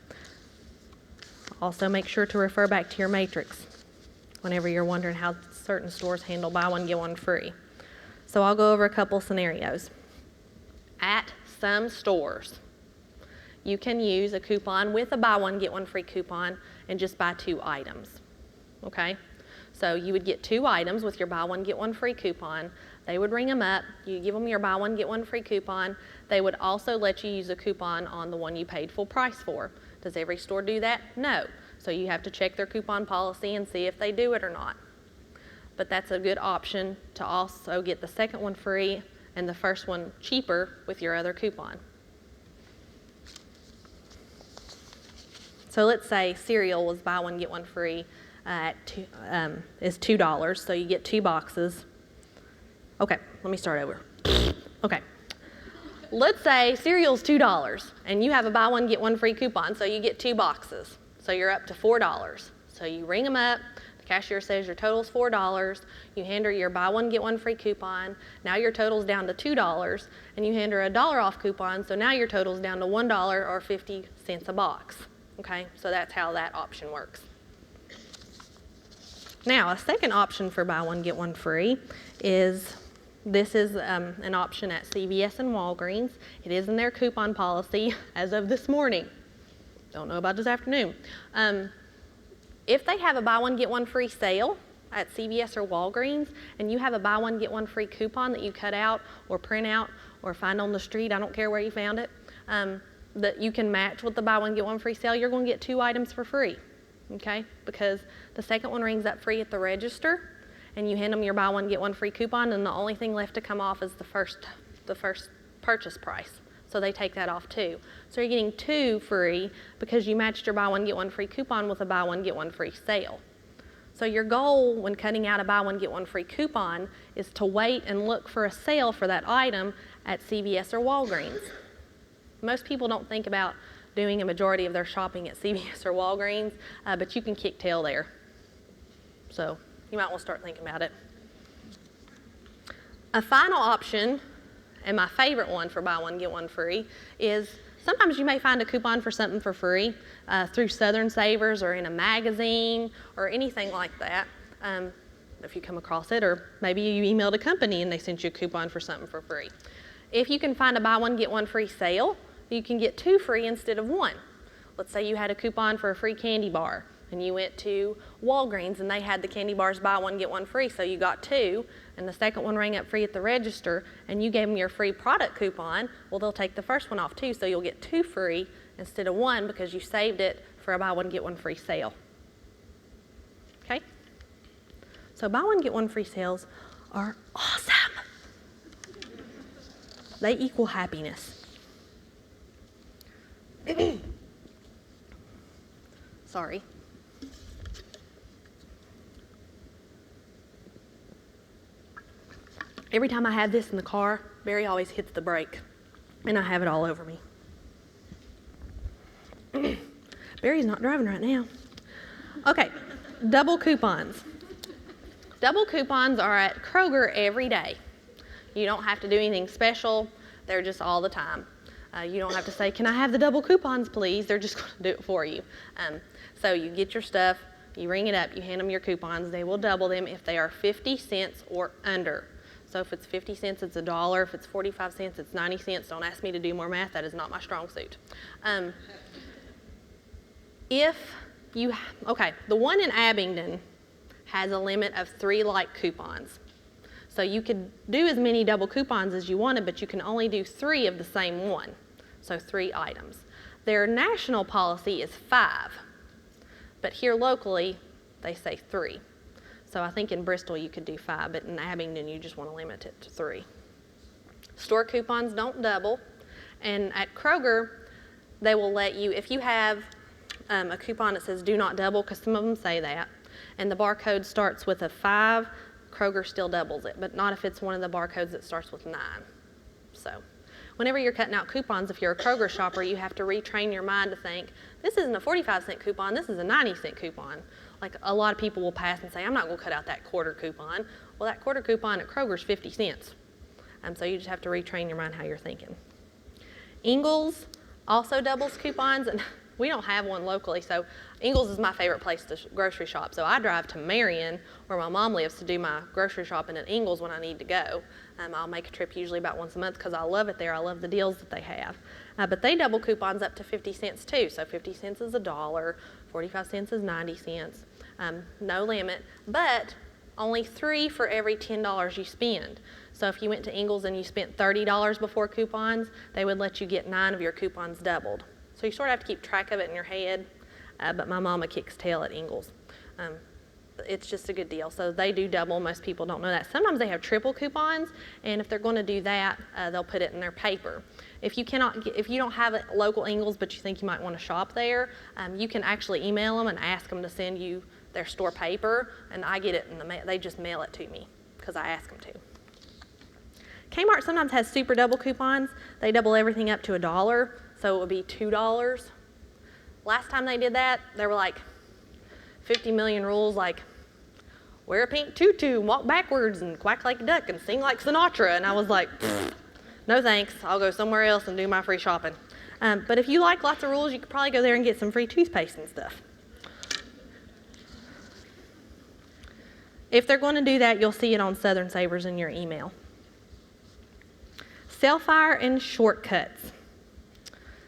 Speaker 1: Also, make sure to refer back to your matrix whenever you're wondering how certain stores handle buy one, get one free. So I'll go over a couple scenarios. At some stores, you can use a coupon with a buy one, get one free coupon and just buy 2 items, okay? So you would get 2 items with your buy one, get one free coupon. They would ring them up. You give them your buy one, get one free coupon. They would also let you use a coupon on the one you paid full price for. Does every store do that? No. So you have to check their coupon policy and see if they do it or not. But that's a good option to also get the second one free and the first one cheaper with your other coupon. So let's say cereal was buy one, get one free is $2, so you get 2 boxes. Okay, let me start over. Okay. Let's say cereal's $2 and you have a buy one, get one free coupon, so you get 2 boxes. So you're up to $4. So you ring them up, the cashier says your total's $4, you hand her your buy one, get one free coupon, now your total's down to $2, and you hand her a $1 off coupon, so now your total's down to $1 or 50 cents a box. Okay, so that's how that option works. Now, a second option for buy one, get one free is This is an option at CVS and Walgreens. It is in their coupon policy as of this morning. Don't know about this afternoon. If they have a buy one, get one free sale at CVS or Walgreens, and you have a buy one, get one free coupon that you cut out or print out or find on the street, I don't care where you found it, that you can match with the buy one, get one free sale, you're going to get 2 items for free, okay? Because the second one rings up free at the register, and you hand them your buy one, get one free coupon, and the only thing left to come off is the first purchase price. So they take that off too. So you're getting 2 free because you matched your buy one, get one free coupon with a buy one, get one free sale. So your goal when cutting out a buy one, get one free coupon is to wait and look for a sale for that item at CVS or Walgreens. Most people don't think about doing a majority of their shopping at CVS or Walgreens, but you can kick tail there. So you might want to start thinking about it. A final option, and my favorite one for buy one, get one free, is sometimes you may find a coupon for something for free through Southern Savers or in a magazine or anything like that. If you come across it, or maybe you emailed a company and they sent you a coupon for something for free. If you can find a buy one, get one free sale, you can get 2 free instead of 1. Let's say you had a coupon for a free candy bar and you went to Walgreens and they had the candy bars buy one, get one free, so you got 2, and the second one rang up free at the register, and you gave them your free product coupon, well, they'll take the first one off too, so you'll get 2 free instead of 1 because you saved it for a buy one, get one free sale. Okay? So buy one, get one free sales are awesome. They equal happiness. Sorry. Every time I have this in the car, Barry always hits the brake, and I have it all over me. Barry's not driving right now. Okay, double coupons. Double coupons are at Kroger every day. You don't have to do anything special. They're just all the time. You don't have to say, can I have the double coupons, please? They're just going to do it for you. So you get your stuff, you ring it up, you hand them your coupons. They will double them if they are 50 cents or under. So if it's 50 cents, it's $1. If it's 45 cents, it's 90 cents. Don't ask me to do more math. That is not my strong suit. The one in Abingdon has a limit of 3 like coupons. So you could do as many double coupons as you wanted, but you can only do 3 of the same one. So 3 items. Their national policy is 5, but here locally, they say 3. So I think in Bristol you could do 5, but in Abingdon you just want to limit it to 3. Store coupons don't double, and at Kroger, they will let you, if you have a coupon that says do not double, because some of them say that, and the barcode starts with a 5, Kroger still doubles it, but not if it's one of the barcodes that starts with 9. So whenever you're cutting out coupons, if you're a Kroger shopper, you have to retrain your mind to think, this isn't a 45-cent coupon, this is a 90-cent coupon. Like a lot of people will pass and say, I'm not going to cut out that quarter coupon. Well, that quarter coupon at Kroger's 50 cents. So you just have to retrain your mind how you're thinking. Ingles also doubles coupons, and we don't have one locally, so Ingles is my favorite place to grocery shop. So I drive to Marion, where my mom lives, to do my grocery shopping at Ingles when I need to go. I'll make a trip usually about once a month because I love it there. I love the deals that they have. But they double coupons up to 50 cents too. So 50 cents is $1, 45 cents is 90 cents. No limit, but only 3 for every $10 you spend. So if you went to Ingles and you spent $30 before coupons, they would let you get 9 of your coupons doubled. So you sort of have to keep track of it in your head, but my mama kicks tail at Ingles. It's just a good deal. So they do double. Most people don't know that. Sometimes they have triple coupons, and if they're going to do that, they'll put it in their paper. If you don't have a local Ingles, but you think you might want to shop there, you can actually email them and ask them to send you their store paper, and I get it in the mail. They just mail it to me because I ask them to. Kmart sometimes has super double coupons. They double everything up to $1, so it would be $2. Last time they did that, there were like 50 million rules, like wear a pink tutu, walk backwards, and quack like a duck, and sing like Sinatra. And I was like, no thanks. I'll go somewhere else and do my free shopping. But if you like lots of rules, you could probably go there and get some free toothpaste and stuff. If they're going to do that, you'll see it on Southern Savers in your email. Sell-Fire and Shortcuts.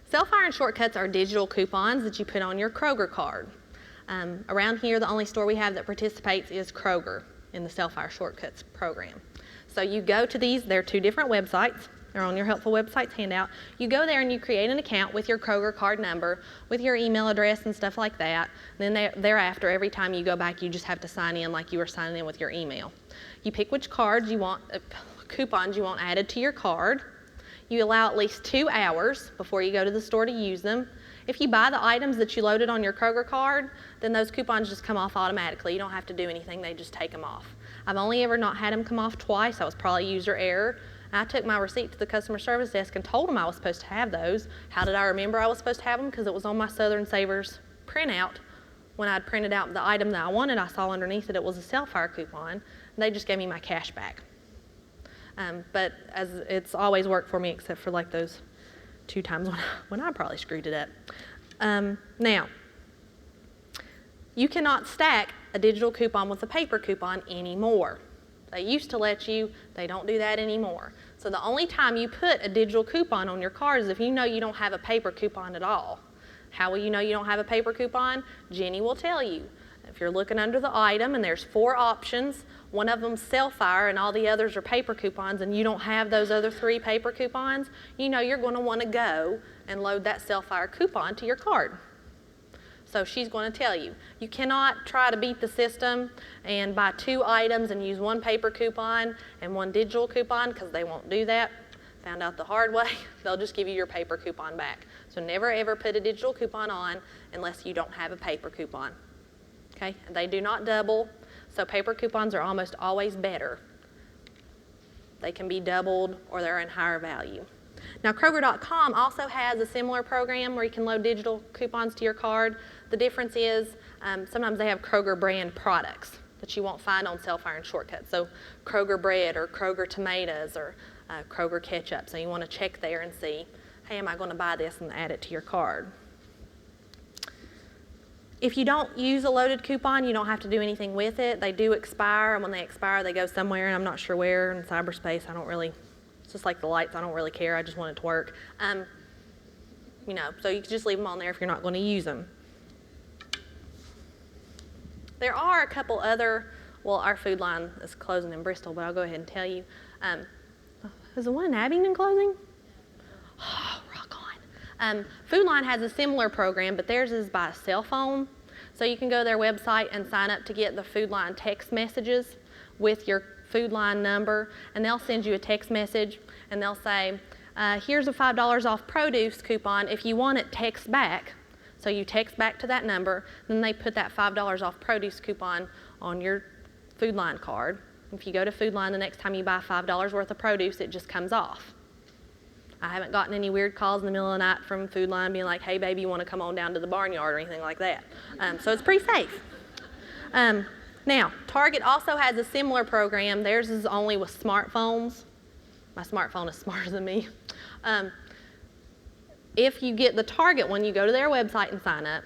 Speaker 1: Sell-Fire and Shortcuts are digital coupons that you put on your Kroger card. Around here, the only store we have that participates is Kroger in the Sell-Fire Shortcuts program. So you go to these, they're 2 different websites. They're on your Helpful Websites handout. You go there and you create an account with your Kroger card number, with your email address and stuff like that. And then thereafter, every time you go back, you just have to sign in like you were signing in with your email. You pick which cards you want, coupons you want added to your card. You allow at least 2 hours before you go to the store to use them. If you buy the items that you loaded on your Kroger card, then those coupons just come off automatically. You don't have to do anything, they just take them off. I've only ever not had them come off twice. That was probably user error. I took my receipt to the customer service desk and told them I was supposed to have those. How did I remember I was supposed to have them? Because it was on my Southern Savers printout. When I'd printed out the item that I wanted, I saw underneath it was a Sell-Fire coupon, and they just gave me my cash back. But as it's always worked for me, except for like those 2 times when I probably screwed it up. Now, you cannot stack a digital coupon with a paper coupon anymore. They used to let you, they don't do that anymore. So the only time you put a digital coupon on your card is if you know you don't have a paper coupon at all. How will you know you don't have a paper coupon? Jenny will tell you. If you're looking under the item and there's 4 options, one of them's Sell-Fire and all the others are paper coupons, and you don't have those other 3 paper coupons, you know you're going to want to go and load that Sell-Fire coupon to your card. So she's going to tell you. You cannot try to beat the system and buy 2 items and use 1 paper coupon and 1 digital coupon, because they won't do that. Found out the hard way. They'll just give you your paper coupon back. So never ever put a digital coupon on unless you don't have a paper coupon. Okay? And they do not double, so paper coupons are almost always better. They can be doubled or they're in higher value. Now, Kroger.com also has a similar program where you can load digital coupons to your card. The difference is sometimes they have Kroger brand products that you won't find on Sell-Fire and Shortcuts. So Kroger bread or Kroger tomatoes or Kroger ketchup. So you want to check there and see, hey, am I going to buy this, and add it to your card. If you don't use a loaded coupon, you don't have to do anything with it. They do expire, and when they expire, they go somewhere, and I'm not sure where in cyberspace. It's just like the lights, I don't really care. I just want it to work. So you can just leave them on there if you're not going to use them. There are a couple other, our food line is closing in Bristol, but I'll go ahead and tell you. Is the one in Abingdon closing? Oh, rock on. Food line has a similar program, but theirs is by cell phone. So you can go to their website and sign up to get the Food Line text messages with your Food Line number, and they'll send you a text message, and they'll say, here's a $5 off produce coupon. If you want it, text back. So you text back to that number, then they put that $5 off produce coupon on your Food Line card. If you go to Food Line, the next time you buy $5 worth of produce, it just comes off. I haven't gotten any weird calls in the middle of the night from Food Line being like, hey, baby, you want to come on down to the barnyard or anything like that. So it's pretty safe. Now, Target also has a similar program. Theirs is only with smartphones. My smartphone is smarter than me. If you get the Target one, you go to their website and sign up.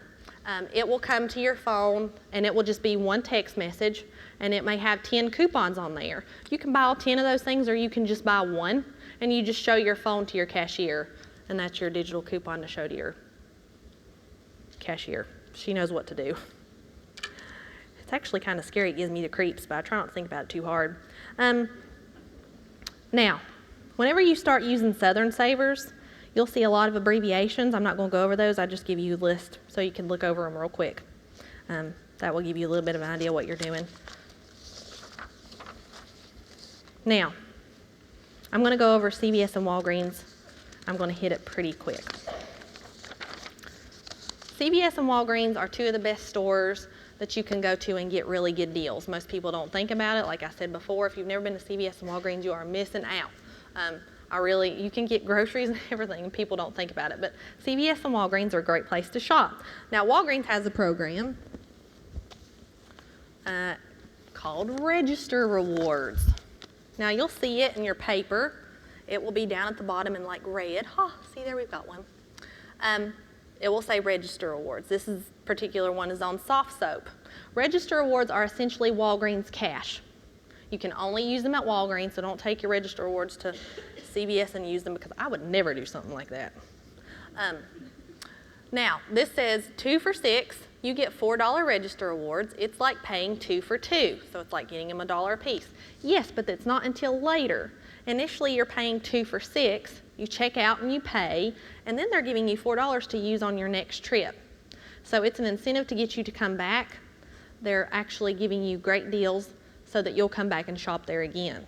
Speaker 1: It will come to your phone, and it will just be 1 text message, and it may have 10 coupons on there. You can buy all 10 of those things, or you can just buy 1, and you just show your phone to your cashier, and that's your digital coupon to show to your cashier. She knows what to do. It's actually kind of scary. It gives me the creeps, but I try not to think about it too hard. Now, whenever you start using Southern Savers, you'll see a lot of abbreviations. I'm not going to go over those. I just give you a list so you can look over them real quick. That will give you a little bit of an idea what you're doing. Now, I'm going to go over CVS and Walgreens. I'm going to hit it pretty quick. CVS and Walgreens are 2 of the best stores that you can go to and get really good deals. Most people don't think about it. Like I said before, if you've never been to CVS and Walgreens, you are missing out. You can get groceries and everything, and people don't think about it. But CVS and Walgreens are a great place to shop. Now, Walgreens has a program called Register Rewards. Now, you'll see it in your paper. It will be down at the bottom in like red. See there, we've got one. It will say Register Rewards. This particular one is on soft soap. Register Rewards are essentially Walgreens cash. You can only use them at Walgreens, so don't take your Register Rewards to CVS and use them because I would never do something like that. Now, this says 2 for $6. You get $4 register rewards. It's like paying 2 for 2. So it's like getting them $1 a piece. Yes, but it's not until later. Initially, you're paying 2 for $6. You check out and you pay, and then they're giving you $4 to use on your next trip. So it's an incentive to get you to come back. They're actually giving you great deals so that you'll come back and shop there again.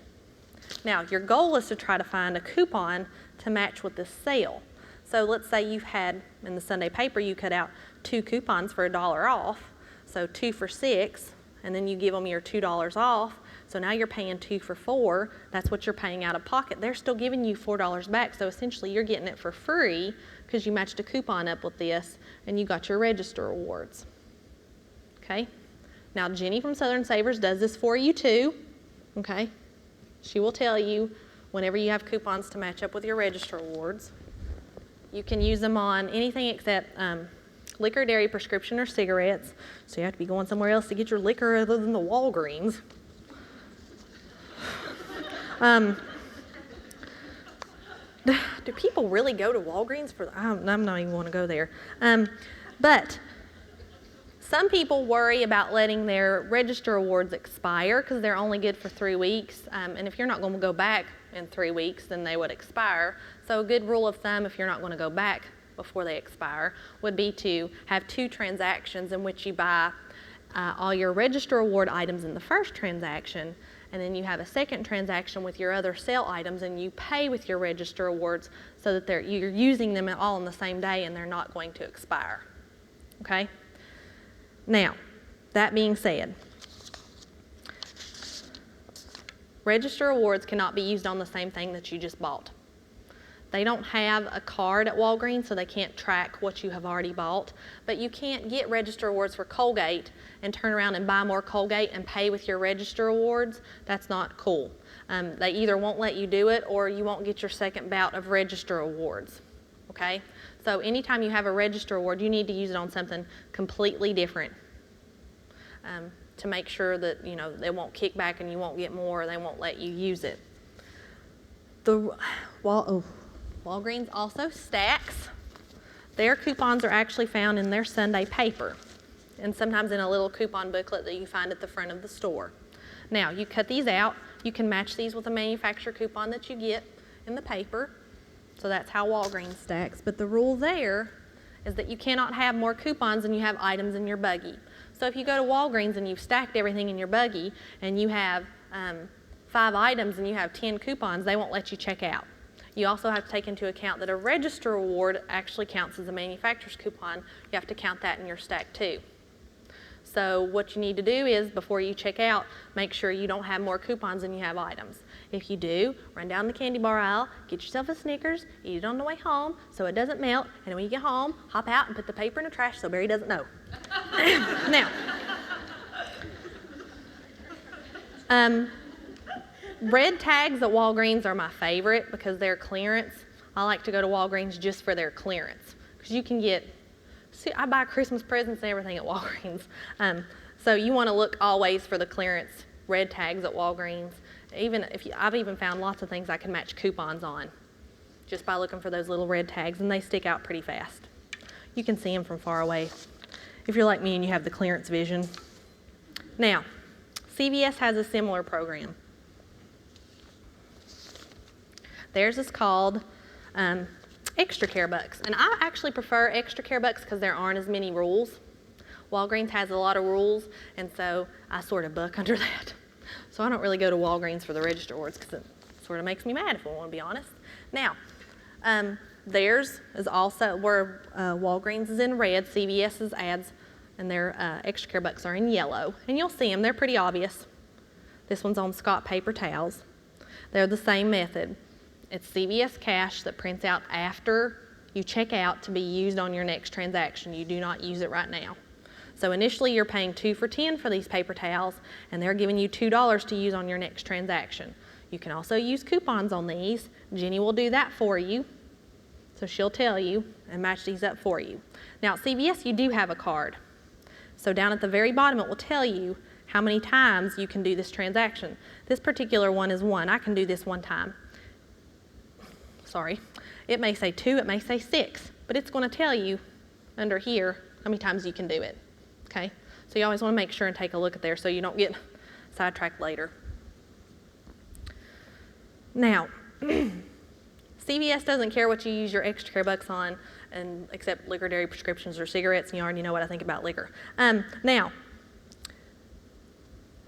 Speaker 1: Now, your goal is to try to find a coupon to match with this sale. So let's say you've had, in the Sunday paper, you cut out 2 coupons for $1 off, so 2 for $6, and then you give them your $2 off, so now you're paying 2 for $4. That's what you're paying out of pocket. They're still giving you $4 back, so essentially you're getting it for free because you matched a coupon up with this, and you got your register rewards. Okay? Now, Jenny from Southern Savers does this for you too, okay? She will tell you whenever you have coupons to match up with your register rewards. You can use them on anything except liquor, dairy, prescription, or cigarettes. So you have to be going somewhere else to get your liquor other than the Walgreens. Do people really go to Walgreens for? I'm not even want to go there. But some people worry about letting their register rewards expire because they're only good for 3 weeks. And if you're not going to go back in 3 weeks, then they would expire. So a good rule of thumb, if you're not going to go back before they expire, would be to have 2 transactions in which you buy all your register reward items in the first transaction, and then you have a second transaction with your other sale items, and you pay with your register rewards so that you're using them all on the same day and they're not going to expire. Okay? Now, that being said, register rewards cannot be used on the same thing that you just bought. They don't have a card at Walgreens, so they can't track what you have already bought. But you can't get register rewards for Colgate and turn around and buy more Colgate and pay with your register rewards. That's not cool. They either won't let you do it or you won't get your second bout of register rewards. Okay? So anytime you have a register reward, you need to use it on something completely different to make sure that, you know, they won't kick back and you won't get more, or they won't let you use it. Walgreens also stacks. Their coupons are actually found in their Sunday paper and sometimes in a little coupon booklet that you find at the front of the store. Now, you cut these out. You can match these with a manufacturer coupon that you get in the paper. So that's how Walgreens stacks. But the rule there is that you cannot have more coupons than you have items in your buggy. So if you go to Walgreens and you've stacked everything in your buggy and you have 5 items and you have 10 coupons, they won't let you check out. You also have to take into account that a register reward actually counts as a manufacturer's coupon. You have to count that in your stack too. So what you need to do is, before you check out, make sure you don't have more coupons than you have items. If you do, run down the candy bar aisle, get yourself a Snickers, eat it on the way home so it doesn't melt, and when you get home, hop out and put the paper in the trash so Barry doesn't know. Now, red tags at Walgreens are my favorite because they're clearance. I like to go to Walgreens just for their clearance because you can get, see, I buy Christmas presents and everything at Walgreens. So you want to look always for the clearance red tags at Walgreens. I've even found lots of things I can match coupons on just by looking for those little red tags, and they stick out pretty fast. You can see them from far away if you're like me and you have the clearance vision. Now, CVS has a similar program. Theirs is called Extra Care Bucks, and I actually prefer Extra Care Bucks because there aren't as many rules. Walgreens has a lot of rules, and so I sort of buck under that. So I don't really go to Walgreens for the register rewards because it sort of makes me mad, if I want to be honest. Now, theirs is also where Walgreens is in red, CVS's ads and their Extra Care Bucks are in yellow, and you'll see them. They're pretty obvious. This one's on Scott paper towels. They're the same method. It's CVS cash that prints out after you check out to be used on your next transaction. You do not use it right now. So initially you're paying 2 for 10 for these paper towels, and they're giving you $2 to use on your next transaction. You can also use coupons on these. Jenny will do that for you. So she'll tell you and match these up for you. Now at CVS you do have a card. So down at the very bottom it will tell you how many times you can do this transaction. This particular one is 1. I can do this 1 time. sorry, it may say 2, it may say 6, but it's going to tell you under here how many times you can do it, okay? So you always want to make sure and take a look at there so you don't get sidetracked later. Now, CVS doesn't care what you use your extra care bucks on, and except liquor, dairy, prescriptions, or cigarettes, and you already know what I think about liquor. Now,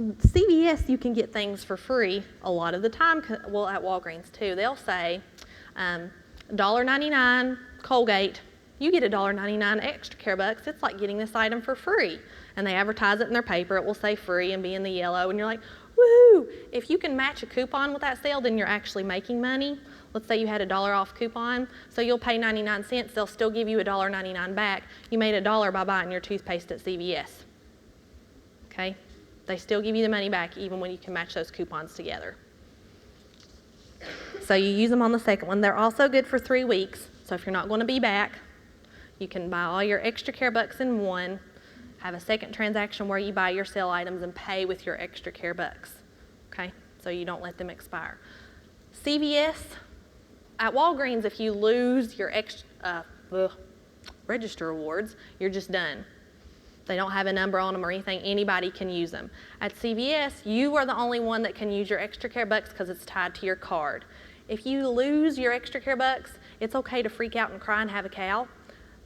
Speaker 1: CVS, you can get things for free a lot of the time, well, at Walgreens too. They'll say $1.99 Colgate, you get $1.99 extra care bucks. It's like getting this item for free. And they advertise it in their paper. It will say free and be in the yellow, and you're like, woo! If you can match a coupon with that sale, then you're actually making money. Let's say you had a $1 off coupon, so you'll pay 99 cents. They'll still give you $1.99 back. You made $1 by buying your toothpaste at CVS. Okay? They still give you the money back even when you can match those coupons together. So you use them on the second one. They're also good for 3 weeks. So if you're not going to be back, you can buy all your extra care bucks in one, have a second transaction where you buy your sale items and pay with your extra care bucks. Okay? So you don't let them expire. CVS, at Walgreens, if you lose your register awards, you're just done. They don't have a number on them or anything. Anybody can use them. At CVS, you are the only one that can use your extra care bucks because it's tied to your card. If you lose your extra care bucks, it's okay to freak out and cry and have a cow.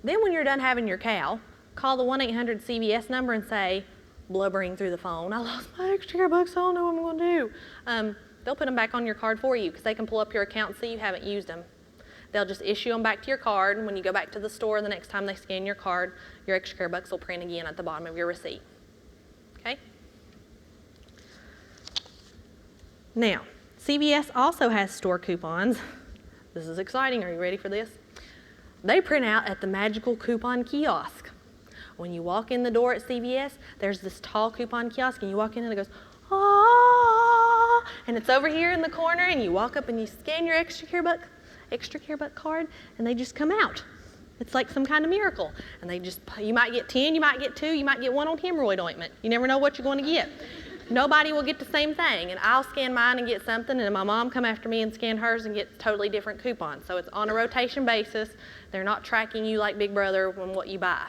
Speaker 1: Then when you're done having your cow, call the 1-800-CVS number and say, blubbering through the phone, I lost my extra care bucks, I don't know what I'm going to do. They'll put them back on your card for you because they can pull up your account and see you haven't used them. They'll just issue them back to your card, and when you go back to the store the next time they scan your card, your extra care bucks will print again at the bottom of your receipt. Okay? Now, CVS also has store coupons. This is exciting. Are you ready for this? They print out at the magical coupon kiosk. When you walk in the door at CVS, there's this tall coupon kiosk, and you walk in and it goes, ah, and it's over here in the corner, and you walk up and you scan your extra care buck card, and they just come out. It's like some kind of miracle. And they just, you might get 10, you might get 2, you might get 1 on hemorrhoid ointment. You never know what you're going to get. Nobody will get the same thing, and I'll scan mine and get something, and my mom come after me and scan hers and get totally different coupons. So it's on a rotation basis. They're not tracking you like Big Brother on what you buy.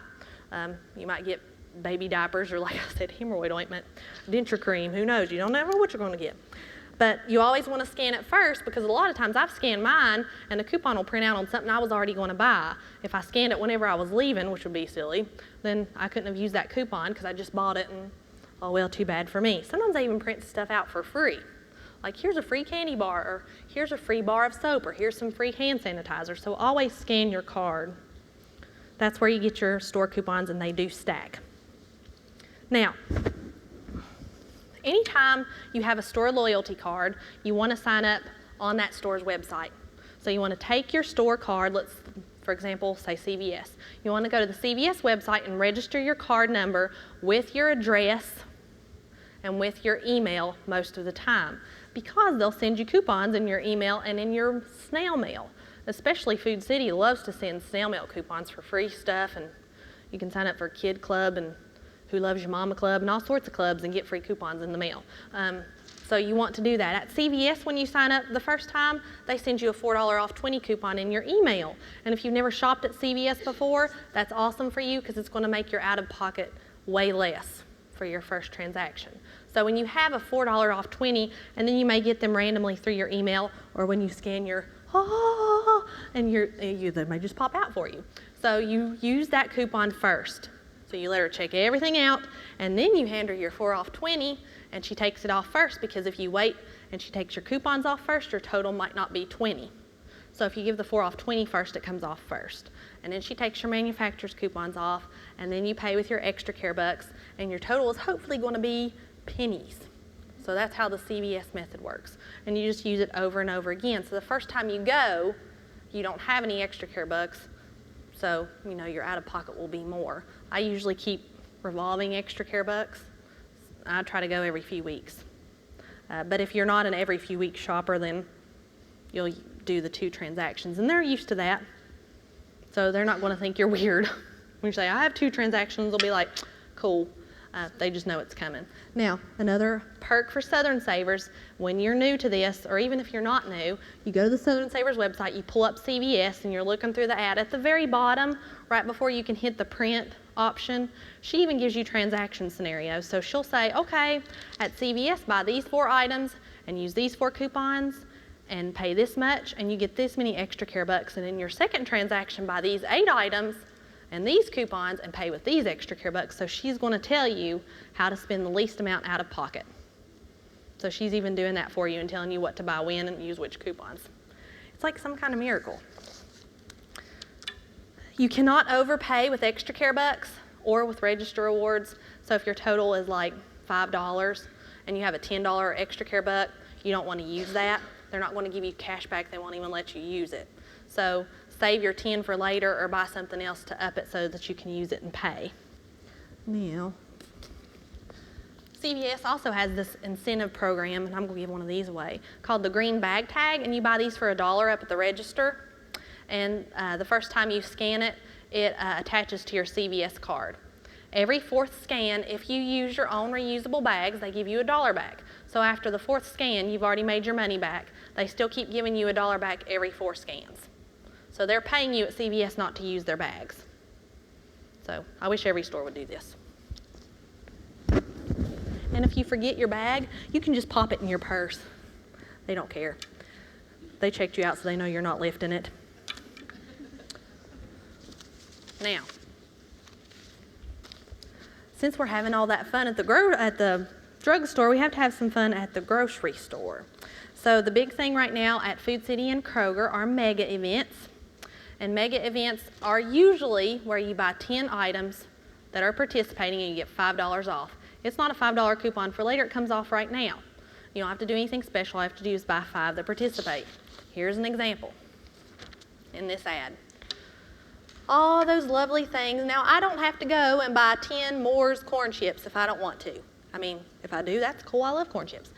Speaker 1: You might get baby diapers or, like I said, hemorrhoid ointment, denture cream, who knows? You don't know what you're going to get. But you always want to scan it first, because a lot of times I've scanned mine and the coupon will print out on something I was already going to buy. If I scanned it whenever I was leaving, which would be silly, then I couldn't have used that coupon because I just bought it and, oh well, too bad for me. Sometimes they even print stuff out for free. Like, here's a free candy bar, or here's a free bar of soap, or here's some free hand sanitizer. So always scan your card. That's where you get your store coupons, and they do stack. Now, anytime you have a store loyalty card, you want to sign up on that store's website. So you want to take your store card, let's, for example, say CVS. You want to go to the CVS website and register your card number with your address and with your email most of the time, because they'll send you coupons in your email and in your snail mail. Especially Food City loves to send snail mail coupons for free stuff, and you can sign up for Kid Club and Who Loves Your Mama Club and all sorts of clubs and get free coupons in the mail. So you want to do that. At CVS, when you sign up the first time, they send you a $4 off 20 coupon in your email. And if you've never shopped at CVS before, that's awesome for you because it's going to make your out-of-pocket way less for your first transaction. So when you have a $4 off 20, and then you may get them randomly through your email, or when you scan your and they may just pop out for you. So you use that coupon first. So you let her check everything out, and then you hand her your 4 off 20, and she takes it off first, because if you wait and she takes your coupons off first, your total might not be 20. So if you give the 4 off 20 first, it comes off first. And then she takes your manufacturer's coupons off, and then you pay with your extra care bucks, and your total is hopefully going to be pennies. So that's how the CVS method works. And you just use it over and over again. So the first time you go, you don't have any extra care bucks, so your out-of-pocket will be more. I usually keep revolving extra care bucks. I try to go every few weeks. But if you're not an every few weeks shopper, then you'll do the 2 transactions. And they're used to that. So they're not going to think you're weird. When you say, I have 2 transactions, they'll be like, cool. They just know it's coming. Now, another perk for Southern Savers, when you're new to this, or even if you're not new, you go to the Southern Savers website, you pull up CVS, and you're looking through the ad. At the very bottom, right before you can hit the print option, she even gives you transaction scenarios. So she'll say, okay, at CVS, buy these 4 items and use these 4 coupons and pay this much, and you get this many extra care bucks. And in your second transaction, buy these 8 items and these coupons and pay with these extra care bucks. So she's going to tell you how to spend the least amount out of pocket. So she's even doing that for you and telling you what to buy when and use which coupons. It's like some kind of miracle. You cannot overpay with extra care bucks or with register rewards. So if your total is like $5 and you have a $10 extra care buck, you don't want to use that. They're not going to give you cash back. They won't even let you use it. So save your 10 for later or buy something else to up it so that you can use it and pay. Now, CVS also has this incentive program, and I'm going to give one of these away, called the Green Bag Tag, and you buy these for $1 up at the register. And the first time you scan it, it attaches to your CVS card. Every 4th scan, if you use your own reusable bags, they give you $1 back. So after the 4th scan, you've already made your money back. They still keep giving you $1 back every 4 scans. So they're paying you at CVS not to use their bags. So I wish every store would do this. And if you forget your bag, you can just pop it in your purse. They don't care. They checked you out so they know you're not lifting it. Now, since we're having all that fun at the drugstore, we have to have some fun at the grocery store. So the big thing right now at Food City and Kroger are mega events. And mega events are usually where you buy 10 items that are participating and you get $5 off. It's not a $5 coupon for later, it comes off right now. You don't have to do anything special, all you have to do is buy 5 that participate. Here's an example in this ad. All those lovely things. Now, I don't have to go and buy 10 Moore's corn chips if I don't want to. I mean, if I do, that's cool, I love corn chips.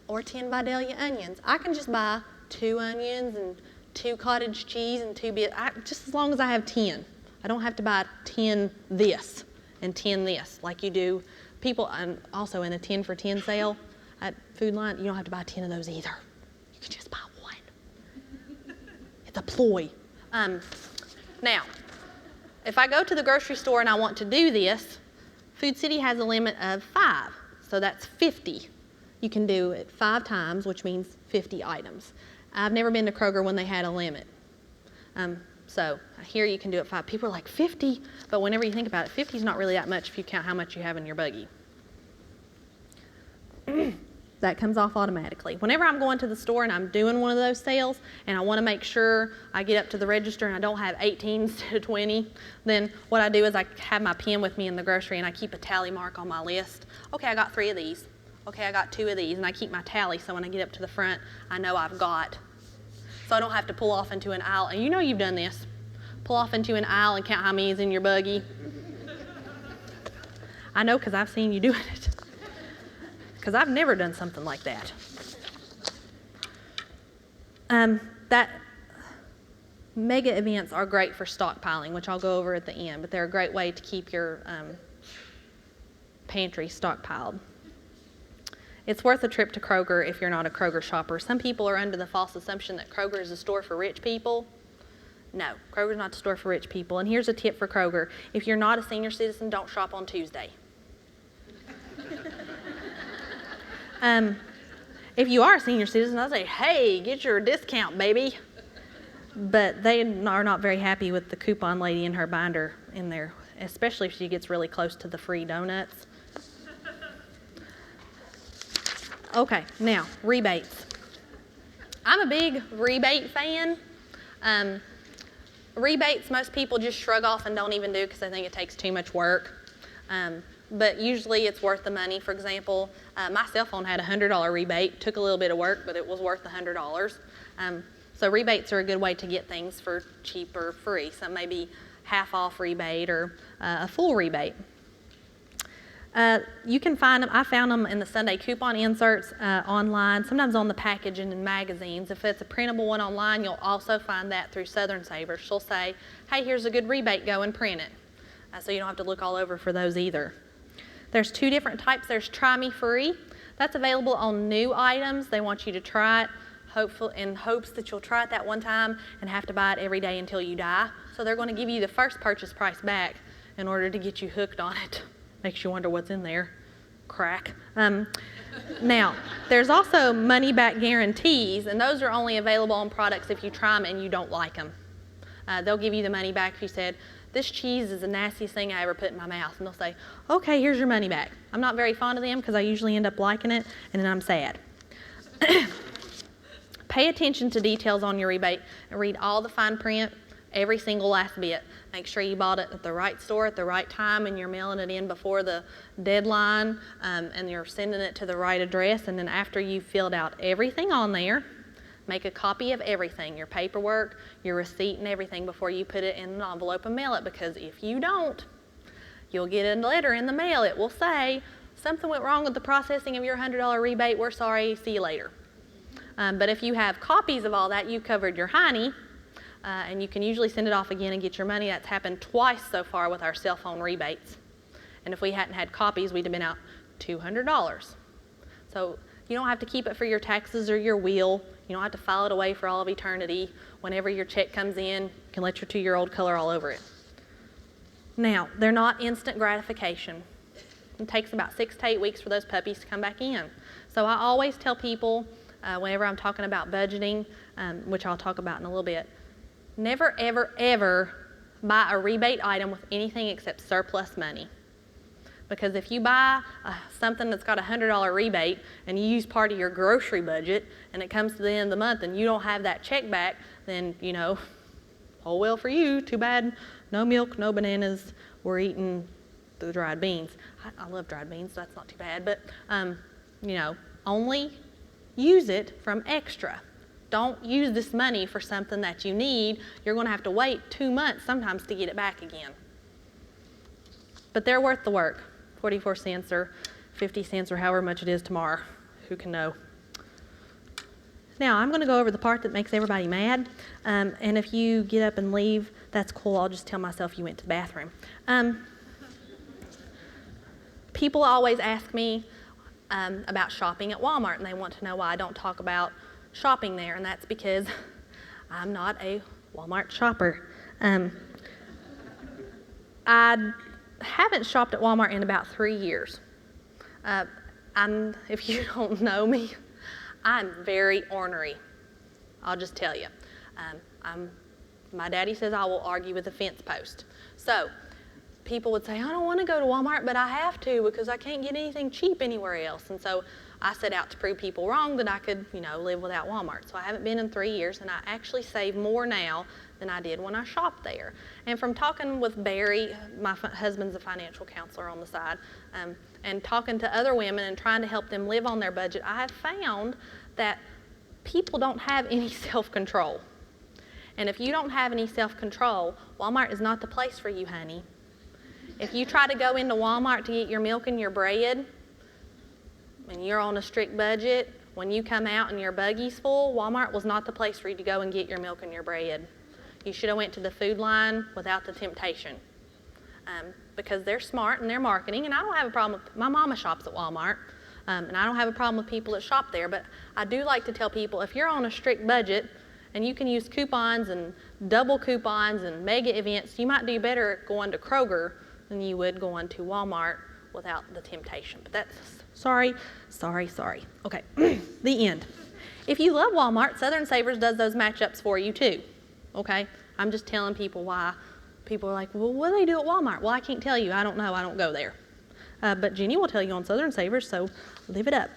Speaker 1: Or 10 Vidalia onions. I can just buy 2 onions and 2 cottage cheese and 2 bits, just as long as I have 10. I don't have to buy 10 this and 10 this like you do. People, also in a 10 for 10 sale at Food Line, you don't have to buy 10 of those either. You can just buy 1. It's a ploy. Now, if I go to the grocery store and I want to do this, Food City has a limit of 5, so that's 50. You can do it 5 times, which means 50 items. I've never been to Kroger when they had a limit. So here you can do it 5. People are like, 50? But whenever you think about it, 50 is not really that much if you count how much you have in your buggy. That comes off automatically. Whenever I'm going to the store and I'm doing one of those sales and I want to make sure I get up to the register and I don't have 18 instead of 20, then what I do is I have my pen with me in the grocery and I keep a tally mark on my list. Okay, I got 3 of these. Okay, I got 2 of these, and I keep my tally so when I get up to the front, I know I've got. So I don't have to pull off into an aisle. And you know you've done this. Pull off into an aisle and count how many is in your buggy. I know because I've seen you doing it. Because I've never done something like that. That mega events are great for stockpiling, which I'll go over at the end, but they're a great way to keep your pantry stockpiled. It's worth a trip to Kroger if you're not a Kroger shopper. Some people are under the false assumption that Kroger is a store for rich people. No, Kroger's not a store for rich people. And here's a tip for Kroger. If you're not a senior citizen, don't shop on Tuesday. If you are a senior citizen, I'll say, hey, get your discount, baby. But they are not very happy with the coupon lady in her binder in there, especially if she gets really close to the free donuts. Okay, now, rebates. I'm a big rebate fan. Rebates, most people just shrug off and don't even do because they think it takes too much work. But usually it's worth the money. For example, my cell phone had a $100 rebate. Took a little bit of work, but it was worth the $100. So rebates are a good way to get things for cheap or free. Some may be half off rebate or a full rebate. You can find them, I found them in the Sunday coupon inserts online, sometimes on the package and in magazines. If it's a printable one online, you'll also find that through Southern Savers. She'll say, hey, here's a good rebate, go and print it. So you don't have to look all over for those either. There's 2 different types. There's Try Me Free. That's available on new items. They want you to try it in hopes that you'll try it that one time and have to buy it every day until you die. So they're going to give you the first purchase price back in order to get you hooked on it. Makes you wonder what's in there. Crack. Now, there's also money back guarantees, and those are only available on products if you try them and you don't like them. They'll give you the money back if you said, this cheese is the nastiest thing I ever put in my mouth. And they'll say, okay, here's your money back. I'm not very fond of them because I usually end up liking it, and then I'm sad. Pay attention to details on your rebate and read all the fine print, every single last bit. Make sure you bought it at the right store at the right time and you're mailing it in before the deadline, and you're sending it to the right address. And then after you've filled out everything on there, make a copy of everything, your paperwork, your receipt and everything before you put it in an envelope and mail it, because if you don't, you'll get a letter in the mail. It will say, something went wrong with the processing of your $100 rebate. We're sorry. See you later. But if you have copies of all that, you've covered your hiney, and you can usually send it off again and get your money. That's happened twice so far with our cell phone rebates. And if we hadn't had copies, we'd have been out $200. So you don't have to keep it for your taxes or your will. You don't have to file it away for all of eternity. Whenever your check comes in, you can let your 2-year-old color all over it. Now, they're not instant gratification. It takes about 6 to 8 weeks for those puppies to come back in. So I always tell people, whenever I'm talking about budgeting, which I'll talk about in a little bit, never, ever, ever buy a rebate item with anything except surplus money. Because if you buy something that's got a $100 rebate and you use part of your grocery budget and it comes to the end of the month and you don't have that check back, then, you know, oh well for you, too bad, no milk, no bananas, we're eating the dried beans. I love dried beans, so that's not too bad, but, you know, only use it from extra. Don't use this money for something that you need. You're going to have to wait 2 months sometimes to get it back again. But they're worth the work. 44 cents or 50 cents or however much it is tomorrow. Who can know? Now, I'm going to go over the part that makes everybody mad. And if you get up and leave, that's cool. I'll just tell myself you went to the bathroom. People always ask me about shopping at Walmart, and they want to know why I don't talk about shopping there, and that's because I'm not a Walmart shopper. I haven't shopped at Walmart in about 3 years. If you don't know me, I'm very ornery. I'll just tell you. My daddy says I will argue with a fence post. So people would say, I don't want to go to Walmart, but I have to because I can't get anything cheap anywhere else. And so I set out to prove people wrong that I could, you know, live without Walmart. So I haven't been in 3 years, and I actually save more now than I did when I shopped there. And from talking with Barry, my husband's a financial counselor on the side, and talking to other women and trying to help them live on their budget, I have found that people don't have any self-control. And if you don't have any self-control, Walmart is not the place for you, honey. If you try to go into Walmart to get your milk and your bread, and you're on a strict budget, when you come out and your buggy's full, Walmart was not the place for you to go and get your milk and your bread. You should have went to the food line without the temptation. Because they're smart and they're marketing, and I don't have a problem with, my mama shops at Walmart, and I don't have a problem with people that shop there, but I do like to tell people, if you're on a strict budget and you can use coupons and double coupons and mega events, you might do better going to Kroger than you would going to Walmart without the temptation. But that's, sorry. Okay, the end. If you love Walmart, Southern Savers does those matchups for you too, okay? I'm just telling people why. People are like, well, what do they do at Walmart? Well, I can't tell you. I don't know. I don't go there. But Jenny will tell you on Southern Savers, so live it up.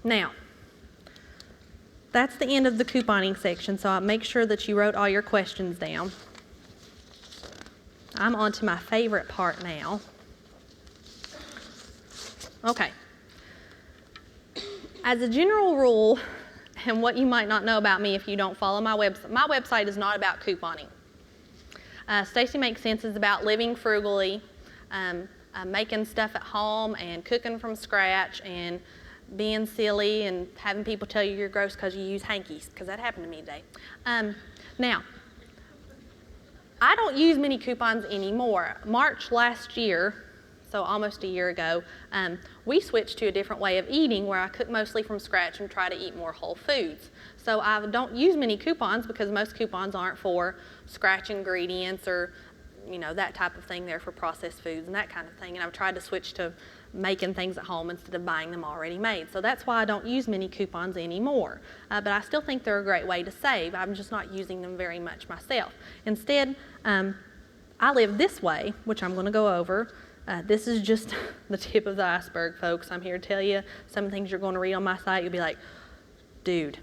Speaker 1: Now, that's the end of the couponing section, so I'll make sure that you wrote all your questions down. I'm on to my favorite part now. Okay. As a general rule, and what you might not know about me if you don't follow my website is not about couponing. Stacy Makes Cents is about living frugally, making stuff at home and cooking from scratch and being silly and having people tell you you're gross because you use hankies, because that happened to me today. Now, I don't use many coupons anymore. March last year, so almost a year ago, we switched to a different way of eating where I cook mostly from scratch and try to eat more whole foods. So I don't use many coupons because most coupons aren't for scratch ingredients or that type of thing. They're for processed foods and that kind of thing. And I've tried to switch to making things at home instead of buying them already made. So that's why I don't use many coupons anymore. But I still think they're a great way to save. I'm just not using them very much myself. Instead, I live this way, which I'm going to go over. This is just the tip of the iceberg, folks. I'm here to tell you some things you're going to read on my site. You'll be like, dude,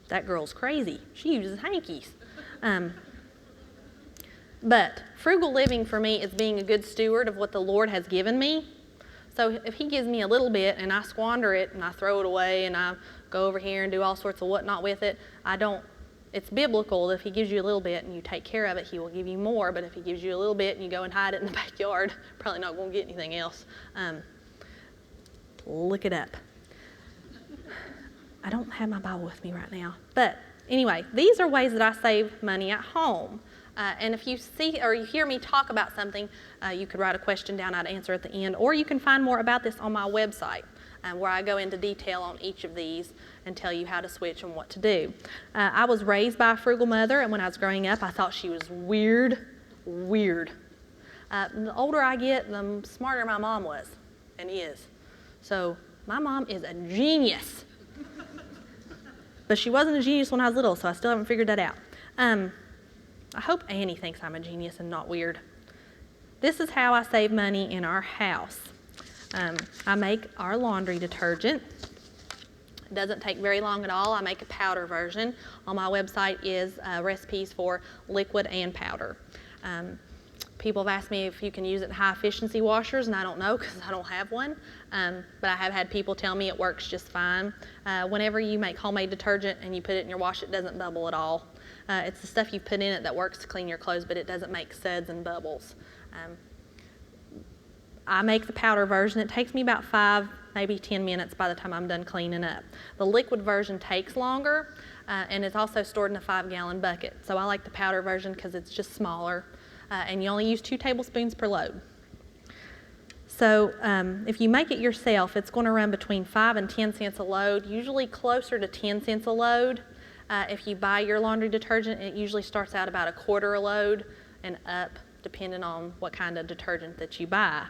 Speaker 1: that girl's crazy. She uses hankies. But frugal living for me is being a good steward of what the Lord has given me. So if he gives me a little bit and I squander it and I throw it away and I go over here and do all sorts of whatnot with it, it's biblical that if he gives you a little bit and you take care of it, he will give you more. But if he gives you a little bit and you go and hide it in the backyard, probably not going to get anything else. Look it up. I don't have my Bible with me right now. But anyway, these are ways that I save money at home. And if you see or you hear me talk about something, you could write a question down. I'd answer at the end. Or you can find more about this on my website where I go into detail on each of these and tell you how to switch and what to do. I was raised by a frugal mother, and when I was growing up, I thought she was weird. The older I get, the smarter my mom was and is. So my mom is a genius. But she wasn't a genius when I was little, so I still haven't figured that out. I hope Annie thinks I'm a genius and not weird. This is how I save money in our house. I make our laundry detergent. It doesn't take very long at all. I make a powder version. On my website is recipes for liquid and powder. People have asked me if you can use it in high efficiency washers, and I don't know because I don't have one. But I have had people tell me it works just fine. Whenever you make homemade detergent and you put it in your wash, it doesn't bubble at all. It's the stuff you put in it that works to clean your clothes, but it doesn't make suds and bubbles. I make the powder version. It takes me about 5, maybe 10 minutes by the time I'm done cleaning up. The liquid version takes longer, and it's also stored in a 5-gallon bucket. So I like the powder version because it's just smaller, and you only use 2 tablespoons per load. So if you make it yourself, it's going to run between 5 and 10 cents a load, usually closer to 10 cents a load. If you buy your laundry detergent, it usually starts out about a quarter a load and up, depending on what kind of detergent that you buy.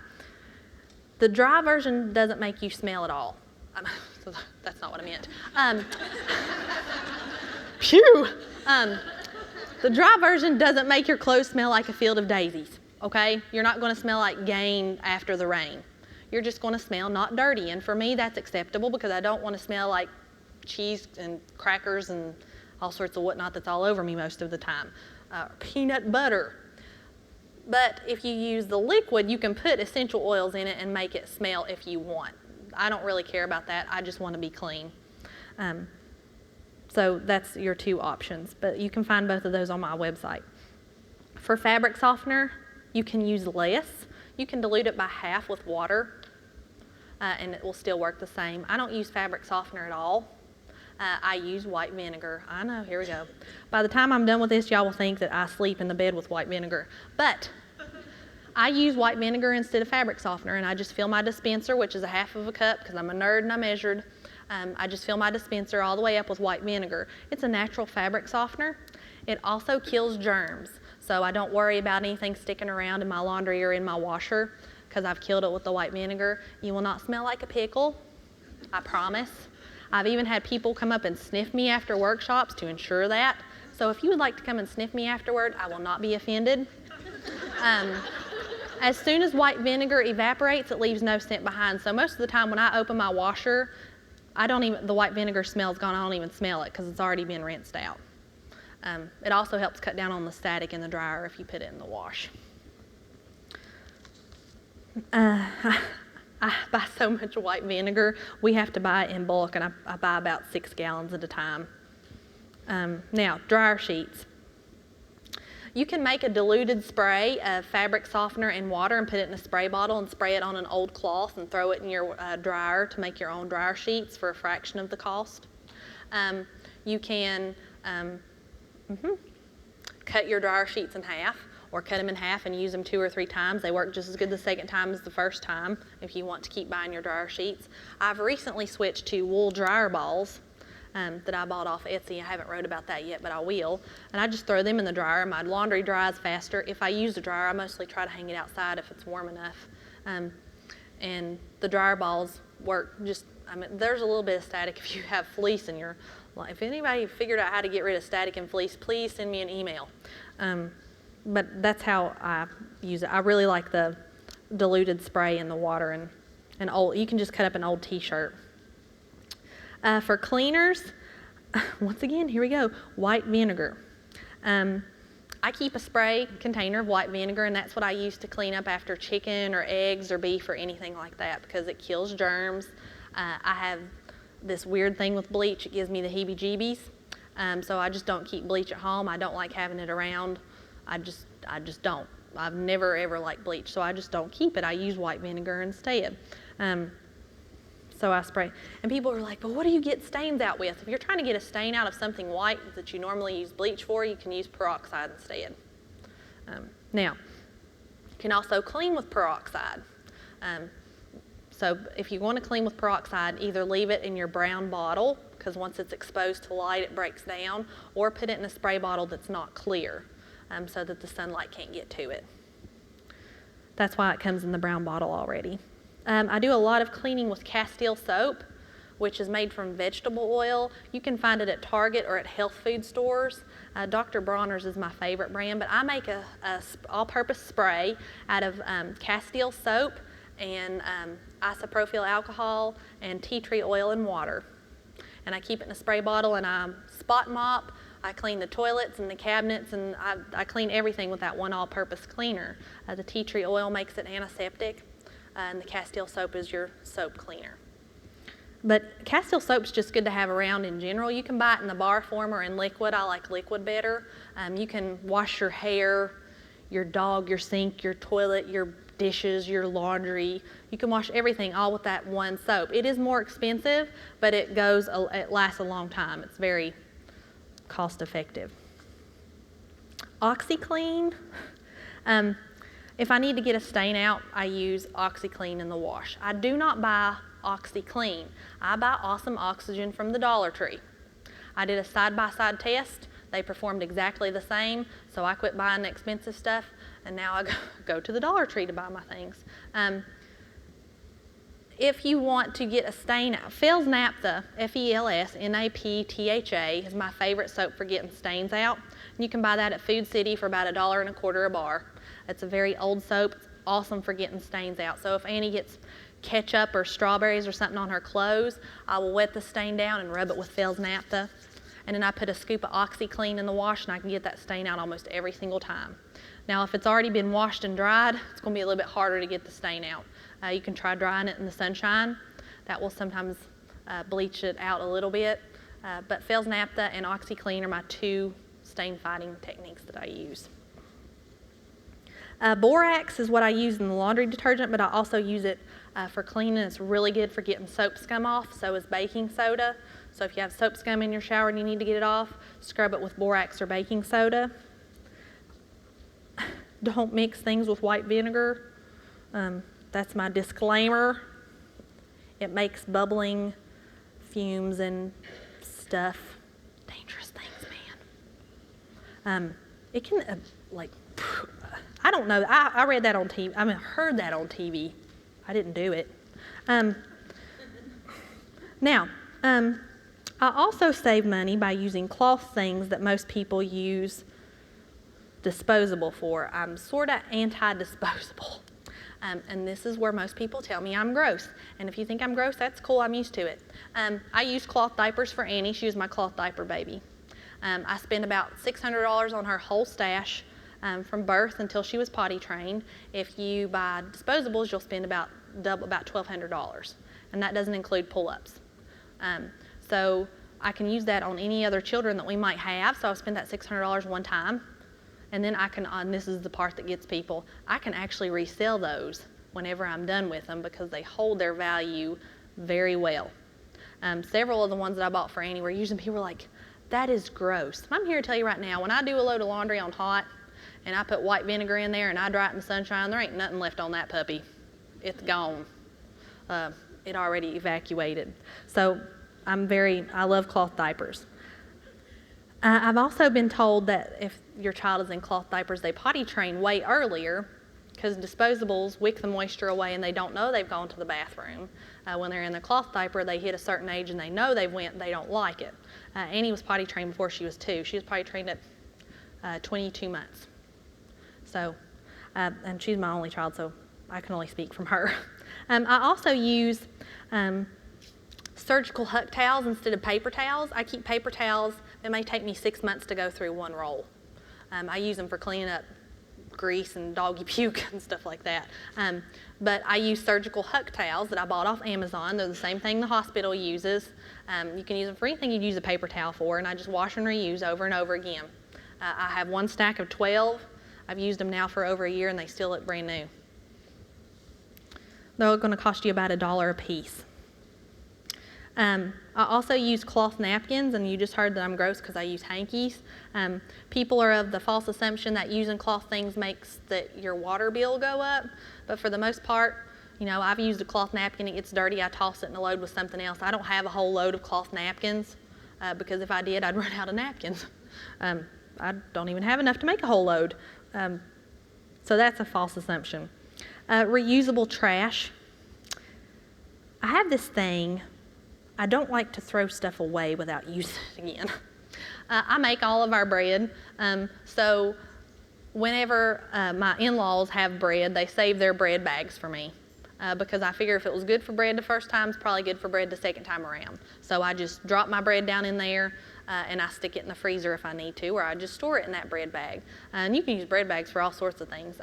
Speaker 1: The dry version doesn't make you smell at all. That's not what I meant. Phew! The dry version doesn't make your clothes smell like a field of daisies, okay? You're not going to smell like Gain after the rain. You're just going to smell not dirty, and for me that's acceptable because I don't want to smell like cheese and crackers and all sorts of whatnot that's all over me most of the time. Peanut butter. But if you use the liquid, you can put essential oils in it and make it smell if you want. I don't really care about that. I just want to be clean. So that's your 2 options, but you can find both of those on my website. For fabric softener, you can use less. You can dilute it by half with water, and it will still work the same. I don't use fabric softener at all. I use white vinegar. I know, here we go. By the time I'm done with this, y'all will think that I sleep in the bed with white vinegar. But I use white vinegar instead of fabric softener, and I just fill my dispenser, which is a half of a cup, because I'm a nerd and I measured. I just fill my dispenser all the way up with white vinegar. It's a natural fabric softener. It also kills germs, so I don't worry about anything sticking around in my laundry or in my washer, because I've killed it with the white vinegar. You will not smell like a pickle, I promise. I've even had people come up and sniff me after workshops to ensure that. So if you would like to come and sniff me afterward, I will not be offended. As soon as white vinegar evaporates, it leaves no scent behind. So most of the time when I open my washer, the white vinegar smell's gone. I don't even smell it because it's already been rinsed out. It also helps cut down on the static in the dryer if you put it in the wash. I buy so much white vinegar. We have to buy it in bulk, and I buy about 6 gallons at a time. Now, dryer sheets. You can make a diluted spray of fabric softener and water and put it in a spray bottle and spray it on an old cloth and throw it in your dryer to make your own dryer sheets for a fraction of the cost. You can cut your dryer sheets in half, or cut them in half and use them 2 or 3 times. They work just as good the second time as the first time if you want to keep buying your dryer sheets. I've recently switched to wool dryer balls that I bought off Etsy. I haven't wrote about that yet, but I will. And I just throw them in the dryer. My laundry dries faster. If I use the dryer, I mostly try to hang it outside if it's warm enough. And the dryer balls work just, I mean, there's a little bit of static if you have fleece in your, if anybody figured out how to get rid of static in fleece, please send me an email. But that's how I use it. I really like the diluted spray in the water and old, you can just cut up an old t-shirt. For cleaners, once again, here we go, white vinegar. I keep a spray container of white vinegar, and that's what I use to clean up after chicken or eggs or beef or anything like that because it kills germs. I have this weird thing with bleach. It gives me the heebie-jeebies, so I just don't keep bleach at home. I don't like having it around. I just don't. I've never ever liked bleach, so I just don't keep it. I use white vinegar instead. So I spray. And people are like, but what do you get stains out with? If you're trying to get a stain out of something white that you normally use bleach for, you can use peroxide instead. Now, you can also clean with peroxide. So if you want to clean with peroxide, either leave it in your brown bottle, because once it's exposed to light, it breaks down, or put it in a spray bottle that's not clear, so that the sunlight can't get to it. That's why it comes in the brown bottle already. I do a lot of cleaning with Castile soap, which is made from vegetable oil. You can find it at Target or at health food stores. Dr. Bronner's is my favorite brand, but I make a all-purpose spray out of Castile soap and isopropyl alcohol and tea tree oil and water. And I keep it in a spray bottle, and I spot mop. I clean the toilets and the cabinets, and I clean everything with that one all-purpose cleaner. The tea tree oil makes it antiseptic. And the Castile soap is your soap cleaner. But Castile soap's just good to have around in general. You can buy it in the bar form or in liquid. I like liquid better. You can wash your hair, your dog, your sink, your toilet, your dishes, your laundry. You can wash everything all with that one soap. It is more expensive, but it lasts a long time. It's very cost effective. OxyClean. If I need to get a stain out, I use OxyClean in the wash. I do not buy OxyClean. I buy Awesome Oxygen from the Dollar Tree. I did a side-by-side test. They performed exactly the same, so I quit buying the expensive stuff, and now I go to the Dollar Tree to buy my things. If you want to get a stain out, Fels Naphtha, F-E-L-S-N-A-P-T-H-A, is my favorite soap for getting stains out. You can buy that at Food City for about $1.25 a bar. It's a very old soap. It's awesome for getting stains out. So if Annie gets ketchup or strawberries or something on her clothes, I will wet the stain down and rub it with Fels Naphtha. And then I put a scoop of OxyClean in the wash, and I can get that stain out almost every single time. Now, if it's already been washed and dried, it's going to be a little bit harder to get the stain out. You can try drying it in the sunshine. That will sometimes bleach it out a little bit. But Fels Naphtha and OxyClean are my 2 stain fighting techniques that I use. Borax is what I use in the laundry detergent, but I also use it for cleaning. It's really good for getting soap scum off. So is baking soda. So if you have soap scum in your shower and you need to get it off, scrub it with borax or baking soda. Don't mix things with white vinegar. That's my disclaimer. It makes bubbling fumes and stuff. Dangerous things, man. It can, I don't know. I read that on TV. I mean, heard that on TV. I didn't do it. Now, I also save money by using cloth things that most people use disposable for. I'm sort of anti-disposable. And this is where most people tell me I'm gross. And if you think I'm gross, that's cool. I'm used to it. I use cloth diapers for Annie. She was my cloth diaper baby. I spend about $600 on her whole stash from birth until she was potty trained. If you buy disposables, you'll spend about $1,200. And that doesn't include pull-ups. So I can use that on any other children that we might have. So I'll spend that $600 one time. And then I can, and this is the part that gets people, I can actually resell those whenever I'm done with them because they hold their value very well. Several of the ones that I bought for Annie were using, people were like, that is gross. I'm here to tell you right now, when I do a load of laundry on hot and I put white vinegar in there and I dry it in the sunshine, there ain't nothing left on that puppy. It's gone. It already evacuated. So I love cloth diapers. I've also been told that if your child is in cloth diapers, they potty train way earlier because disposables wick the moisture away and they don't know they've gone to the bathroom. When they're in the cloth diaper, they hit a certain age and they know they went, they don't like it. Annie was potty trained before she was 2. She was potty trained at 22 months. So, and she's my only child, so I can only speak from her. I also use surgical huck towels instead of paper towels. I keep paper towels. It may take me 6 months to go through one roll. I use them for cleaning up grease and doggy puke and stuff like that. But I use surgical huck towels that I bought off Amazon. They're the same thing the hospital uses. You can use them for anything you'd use a paper towel for, and I just wash and reuse over and over again. I have one stack of 12. I've used them now for over a year and they still look brand new. They're going to cost you about $1 a piece. I also use cloth napkins, and you just heard that I'm gross because I use hankies. People are of the false assumption that using cloth things makes your water bill go up, but for the most part, I've used a cloth napkin, it gets dirty, I toss it in a load with something else. I don't have a whole load of cloth napkins because if I did, I'd run out of napkins. I don't even have enough to make a whole load. So that's a false assumption. Reusable trash. I have this thing. I don't like to throw stuff away without using it again. I make all of our bread, so whenever my in-laws have bread, they save their bread bags for me because I figure if it was good for bread the first time, it's probably good for bread the second time around. So I just drop my bread down in there and I stick it in the freezer if I need to, or I just store it in that bread bag. And you can use bread bags for all sorts of things.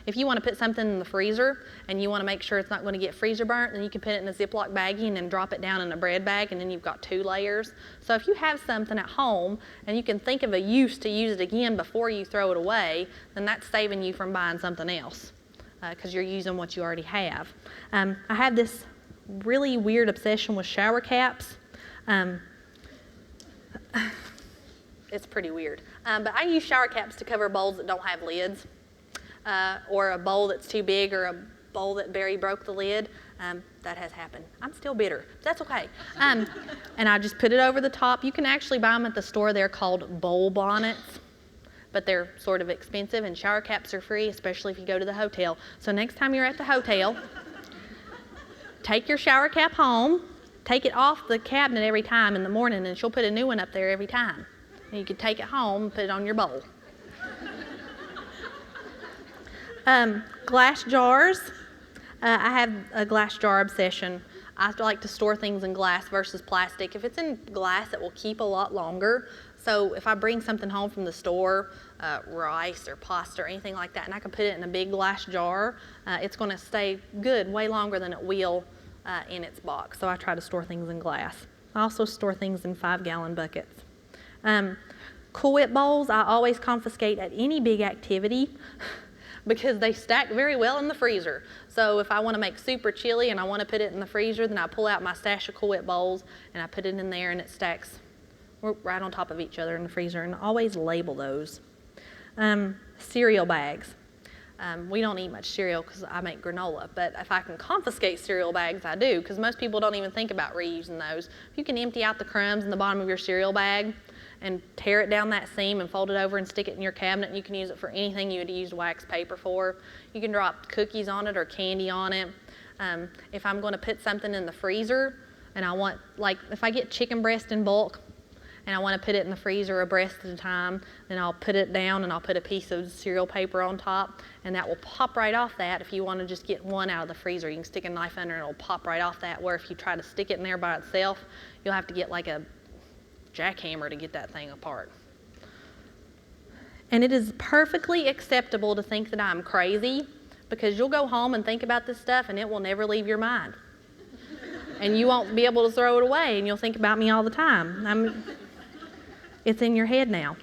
Speaker 1: If you want to put something in the freezer and you want to make sure it's not going to get freezer burnt, then you can put it in a Ziploc baggie and then drop it down in a bread bag, and then you've got 2 layers. So if you have something at home and you can think of a use to use it again before you throw it away, then that's saving you from buying something else because you're using what you already have. I have this really weird obsession with shower caps. It's pretty weird. But I use shower caps to cover bowls that don't have lids, or a bowl that's too big, or a bowl that Barry broke the lid. That has happened. I'm still bitter, but that's okay. And I just put it over the top. You can actually buy them at the store. They're called bowl bonnets, but they're sort of expensive, and shower caps are free, especially if you go to the hotel. So next time you're at the hotel, take your shower cap home, take it off the cabinet every time in the morning, and she'll put a new one up there every time. And you can take it home and put it on your bowl. Glass jars. I have a glass jar obsession. I like to store things in glass versus plastic. If it's in glass, it will keep a lot longer. So if I bring something home from the store, rice or pasta or anything like that, and I can put it in a big glass jar, it's going to stay good way longer than it will in its box. So I try to store things in glass. I also store things in 5-gallon buckets. Cool Whip bowls, I always confiscate at any big activity because they stack very well in the freezer. So if I want to make soup or chili and I want to put it in the freezer, then I pull out my stash of Cool Whip bowls and I put it in there, and it stacks right on top of each other in the freezer, and I always label those. Cereal bags. We don't eat much cereal because I make granola, but if I can confiscate cereal bags, I do, because most people don't even think about reusing those. If you can empty out the crumbs in the bottom of your cereal bag and tear it down that seam and fold it over and stick it in your cabinet, and you can use it for anything you would use wax paper for. You can drop cookies on it or candy on it. If I'm going to put something in the freezer and I want, like if I get chicken breast in bulk, and I want to put it in the freezer a breast at a time, then I'll put it down and I'll put a piece of cereal paper on top, and that will pop right off that. If you want to just get one out of the freezer, you can stick a knife under and it'll pop right off that, where if you try to stick it in there by itself, you'll have to get like a jackhammer to get that thing apart. And it is perfectly acceptable to think that I'm crazy, because you'll go home and think about this stuff and it will never leave your mind. And you won't be able to throw it away, and you'll think about me all the time. It's in your head now.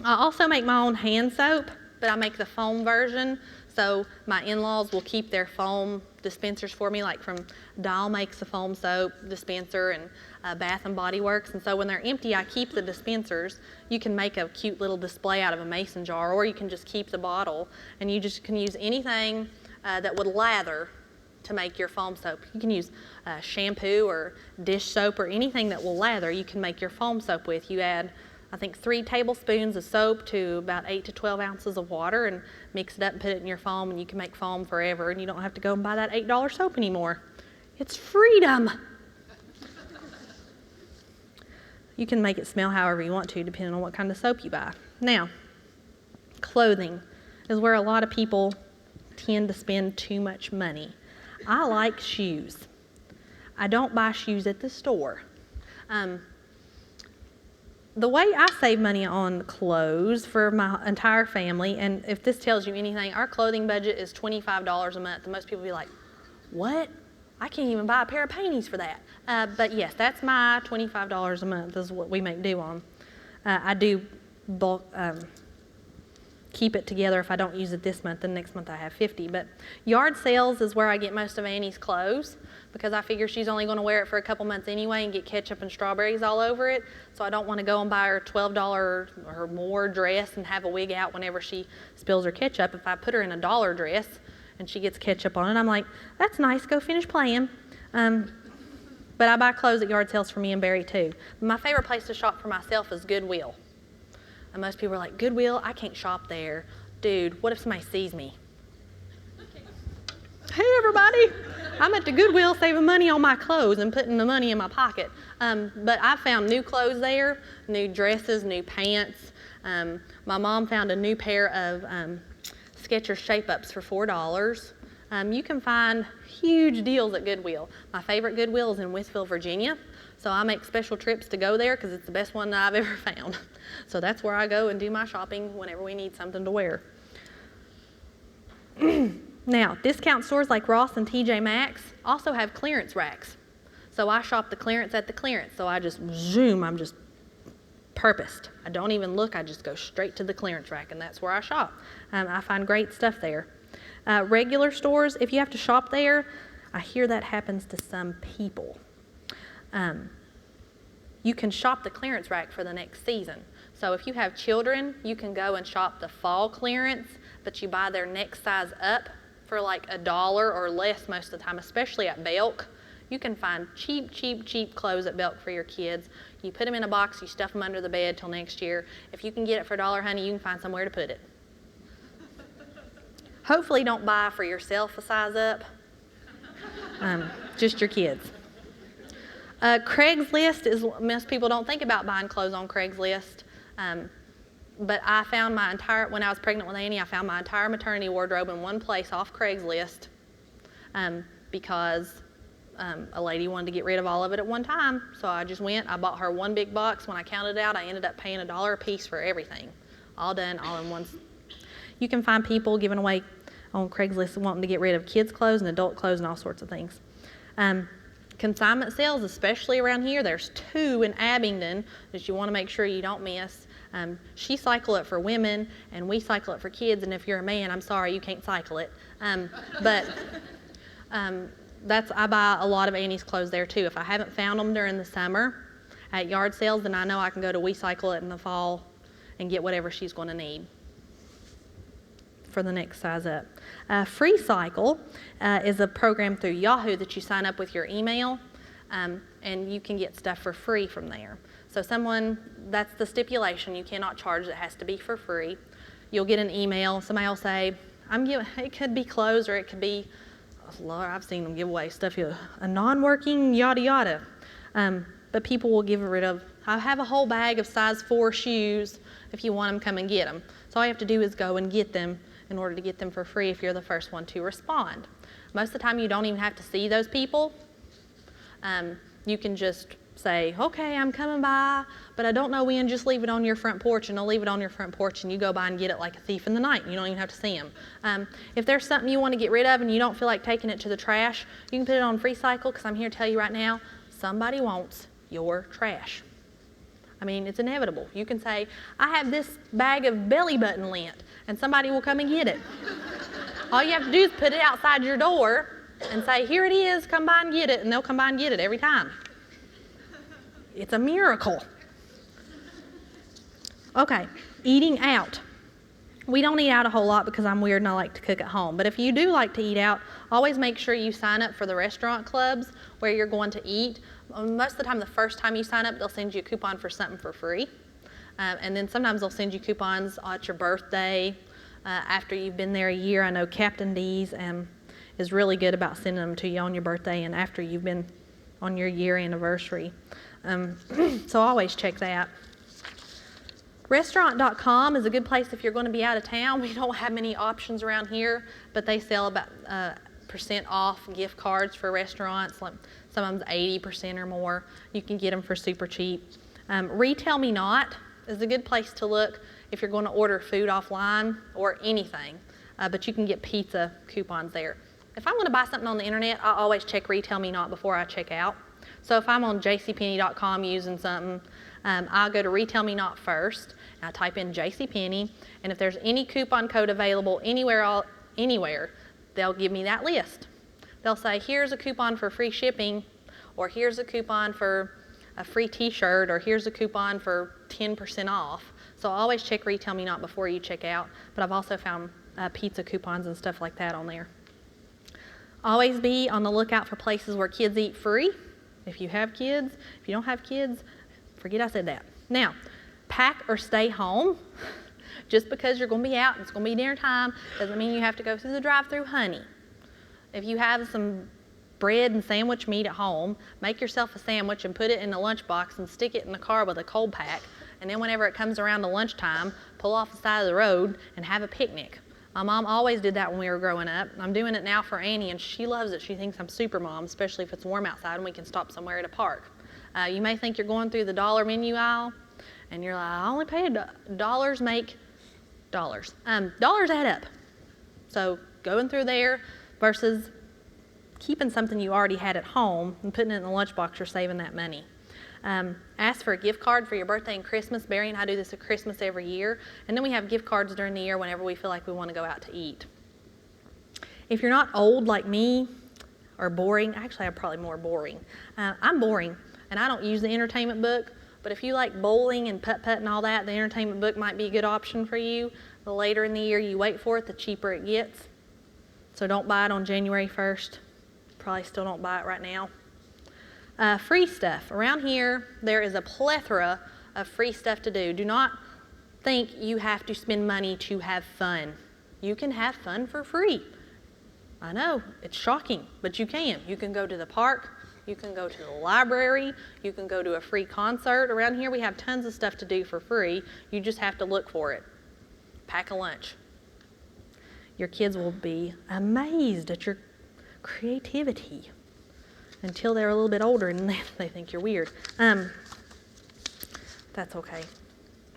Speaker 1: I also make my own hand soap, but I make the foam version. So my in-laws will keep their foam dispensers for me, like from Dial makes a foam soap dispenser, and Bath and Body Works. And so when they're empty, I keep the dispensers. You can make a cute little display out of a mason jar, or you can just keep the bottle, and you just can use anything that would lather to make your foam soap. You can use shampoo or dish soap or anything that will lather. You can make your foam soap with. You add, I think, 3 tablespoons of soap to about 8 to 12 ounces of water and mix it up and put it in your foam, and you can make foam forever, and you don't have to go and buy that $8 soap anymore. It's freedom. You can make it smell however you want to, depending on what kind of soap you buy. Now, clothing is where a lot of people tend to spend too much money. I like shoes. I don't buy shoes at the store. The way I save money on clothes for my entire family, and if this tells you anything, our clothing budget is $25 a month. And most people be like, what? I can't even buy a pair of panties for that. But yes, that's my $25 a month is what we make do on. I do bulk, keep it together. If I don't use it this month, then next month I have 50. But yard sales is where I get most of Annie's clothes, because I figure she's only going to wear it for a couple months anyway and get ketchup and strawberries all over it. So I don't want to go and buy her a $12 or more dress and have a wig out whenever she spills her ketchup. If I put her in a $1 dress and she gets ketchup on it, I'm like, that's nice, go finish playing. But I buy clothes at yard sales for me and Barry too. My favorite place to shop for myself is Goodwill. And most people are like, Goodwill? I can't shop there. Dude, what if somebody sees me? Hey everybody, I'm at the Goodwill saving money on my clothes and putting the money in my pocket. But I found new clothes there, new dresses, new pants. My mom found a new pair of Skechers Shape-Ups for $4. You can find huge deals at Goodwill. My favorite Goodwill is in Westville, Virginia. So I make special trips to go there because it's the best one that I've ever found. So that's where I go and do my shopping whenever we need something to wear. Now, discount stores like Ross and TJ Maxx also have clearance racks. So I shop the clearance at the clearance. So I just zoom, I'm just purposed. I don't even look, I just go straight to the clearance rack, and that's where I shop. I find great stuff there. Regular stores, if you have to shop there, I hear that happens to some people. You can shop the clearance rack for the next season. So if you have children, you can go and shop the fall clearance, but you buy their next size up for like $1 or less most of the time, especially at Belk. You can find cheap clothes at Belk for your kids. You put them in a box, you stuff them under the bed till next year. If you can get it for $1, honey, you can find somewhere to put it. Hopefully don't buy for yourself a size up, just your kids. Craigslist is, most people don't think about buying clothes on Craigslist, but I found when I was pregnant with Annie, I found my entire maternity wardrobe in one place off Craigslist because a lady wanted to get rid of all of it at one time. So I just went, I bought her one big box. When I counted it out, I ended up paying $1 a piece for everything. All done, all in one. You can find people giving away on Craigslist wanting to get rid of kids' clothes and adult clothes and all sorts of things. Consignment sales, especially around here, there's 2 in Abingdon that you want to make sure you don't miss. She cycle it for women, and we cycle it for kids, and if you're a man, I'm sorry, you can't cycle it. But I buy a lot of Annie's clothes there too. If I haven't found them during the summer at yard sales, then I know I can go to We Cycle It in the fall and get whatever she's going to need for the next size up. Free Cycle is a program through Yahoo that you sign up with your email, and you can get stuff for free from there. So that's the stipulation, you cannot charge, it has to be for free. You'll get an email, somebody will say, it could be clothes or it could be, Lord, I've seen them give away stuff, a non-working yada yada. But people will give rid of, I have a whole bag of size 4 shoes, if you want them, come and get them. So all you have to do is go and get them in order to get them for free if you're the first one to respond. Most of the time you don't even have to see those people. You can just say, okay, I'm coming by, but I don't know when, just leave it on your front porch, and they'll leave it on your front porch, and you go by and get it like a thief in the night, and you don't even have to see them. If there's something you want to get rid of and you don't feel like taking it to the trash, you can put it on Free Cycle, because I'm here to tell you right now, somebody wants your trash. I mean, it's inevitable. You can say, I have this bag of belly button lint, and somebody will come and get it. All you have to do is put it outside your door and say, here it is, come by and get it, and they'll come by and get it every time. It's a miracle. Okay, eating out. We don't eat out a whole lot because I'm weird and I like to cook at home. But if you do like to eat out, always make sure you sign up for the restaurant clubs where you're going to eat. Most of the time, the first time you sign up, they'll send you a coupon for something for free. And then sometimes they'll send you coupons at your birthday after you've been there a year. I know Captain D's is really good about sending them to you on your birthday and after you've been on your year anniversary. So always check that. Restaurant.com is a good place if you're going to be out of town. We don't have many options around here, but they sell about % off gift cards for restaurants. Like some of them's 80% or more. You can get them for super cheap. Retail Me Not is a good place to look if you're going to order food offline or anything, but you can get pizza coupons there. If I'm going to buy something on the internet, I always check Retail Me Not before I check out. So if I'm on jcpenney.com using something, I'll go to Retail Me Not first, and I type in JCPenney, and if there's any coupon code available anywhere, they'll give me that list. They'll say, here's a coupon for free shipping, or here's a coupon for a free t-shirt, or here's a coupon for 10% off. So always check Retail Me Not before you check out, but I've also found pizza coupons and stuff like that on there. Always be on the lookout for places where kids eat free. If you have kids, if you don't have kids, forget I said that. Now, pack or stay home. Just because you're going to be out and it's going to be dinner time doesn't mean you have to go through the drive-thru, honey. If you have some bread and sandwich meat at home, make yourself a sandwich and put it in a lunchbox and stick it in the car with a cold pack. And then whenever it comes around to lunchtime, pull off the side of the road and have a picnic. My mom always did that when we were growing up. I'm doing it now for Annie, and she loves it. She thinks I'm super mom, especially if it's warm outside and we can stop somewhere at a park. You may think you're going through the dollar menu aisle, and you're like, I only paid dollars make dollars. Dollars add up. So going through there versus keeping something you already had at home and putting it in the lunchbox, you're saving that money. Ask for a gift card for your birthday and Christmas. Barry and I do this at Christmas every year. And then we have gift cards during the year whenever we feel like we want to go out to eat. If you're not old like me or boring, actually I'm probably more boring. I'm boring and I don't use the entertainment book, but if you like bowling and putt-putt and all that, the entertainment book might be a good option for you. The later in the year you wait for it, the cheaper it gets. So don't buy it on January 1st. Probably still don't buy it right now. Free stuff. Around here, there is a plethora of free stuff to do. Do not think you have to spend money to have fun. You can have fun for free. I know, it's shocking, but you can. You can go to the park. You can go to the library. You can go to a free concert. Around here, we have tons of stuff to do for free. You just have to look for it. Pack a lunch. Your kids will be amazed at your creativity until they're a little bit older and they think you're weird. That's okay.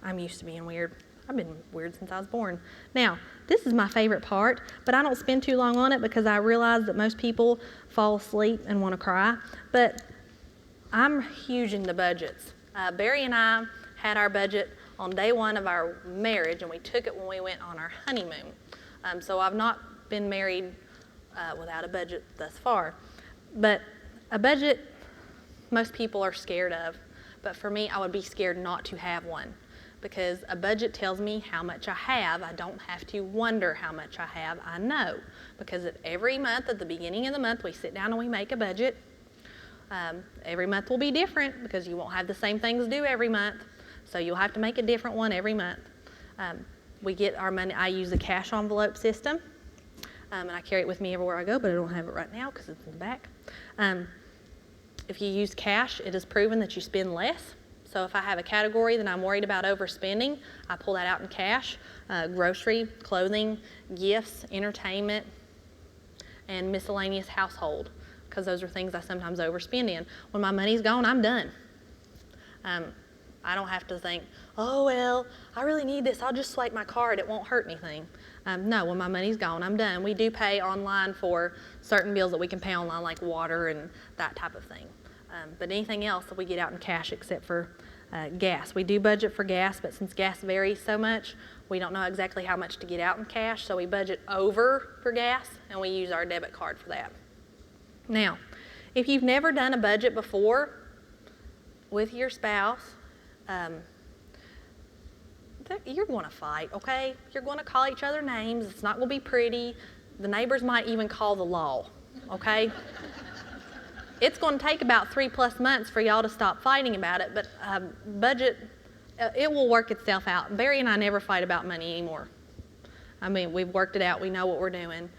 Speaker 1: I'm used to being weird. I've been weird since I was born. Now, this is my favorite part, but I don't spend too long on it because I realize that most people fall asleep and want to cry. But I'm huge into budgets. Barry and I had our budget on day one of our marriage, and we took it when we went on our honeymoon. So I've not been married without a budget thus far. But a budget, most people are scared of. But for me, I would be scared not to have one. Because a budget tells me how much I have. I don't have to wonder how much I have. I know. Because every month, at the beginning of the month, we sit down and we make a budget. Every month will be different because you won't have the same things due every month. So you'll have to make a different one every month. We get our money. I use a cash envelope system. And I carry it with me everywhere I go, but I don't have it right now because it's in the back. If you use cash, it is proven that you spend less. So if I have a category that I'm worried about overspending, I pull that out in cash. Grocery, clothing, gifts, entertainment, and miscellaneous household, because those are things I sometimes overspend in. When my money's gone, I'm done. I don't have to think, oh, well, I really need this. I'll just swipe my card. It won't hurt anything. No, when my money's gone, I'm done. We do pay online for certain bills that we can pay online, like water and that type of thing. But anything else that we get out in cash except for Gas. We do budget for gas, but since gas varies so much, we don't know exactly how much to get out in cash, so we budget over for gas, and we use our debit card for that. Now, if you've never done a budget before with your spouse, you're going to fight, okay? You're going to call each other names. It's not going to be pretty. The neighbors might even call the law, okay? It's going to take about 3+ months for y'all to stop fighting about it, but budget, it will work itself out. Barry and I never fight about money anymore. I mean, we've worked it out. We know what we're doing.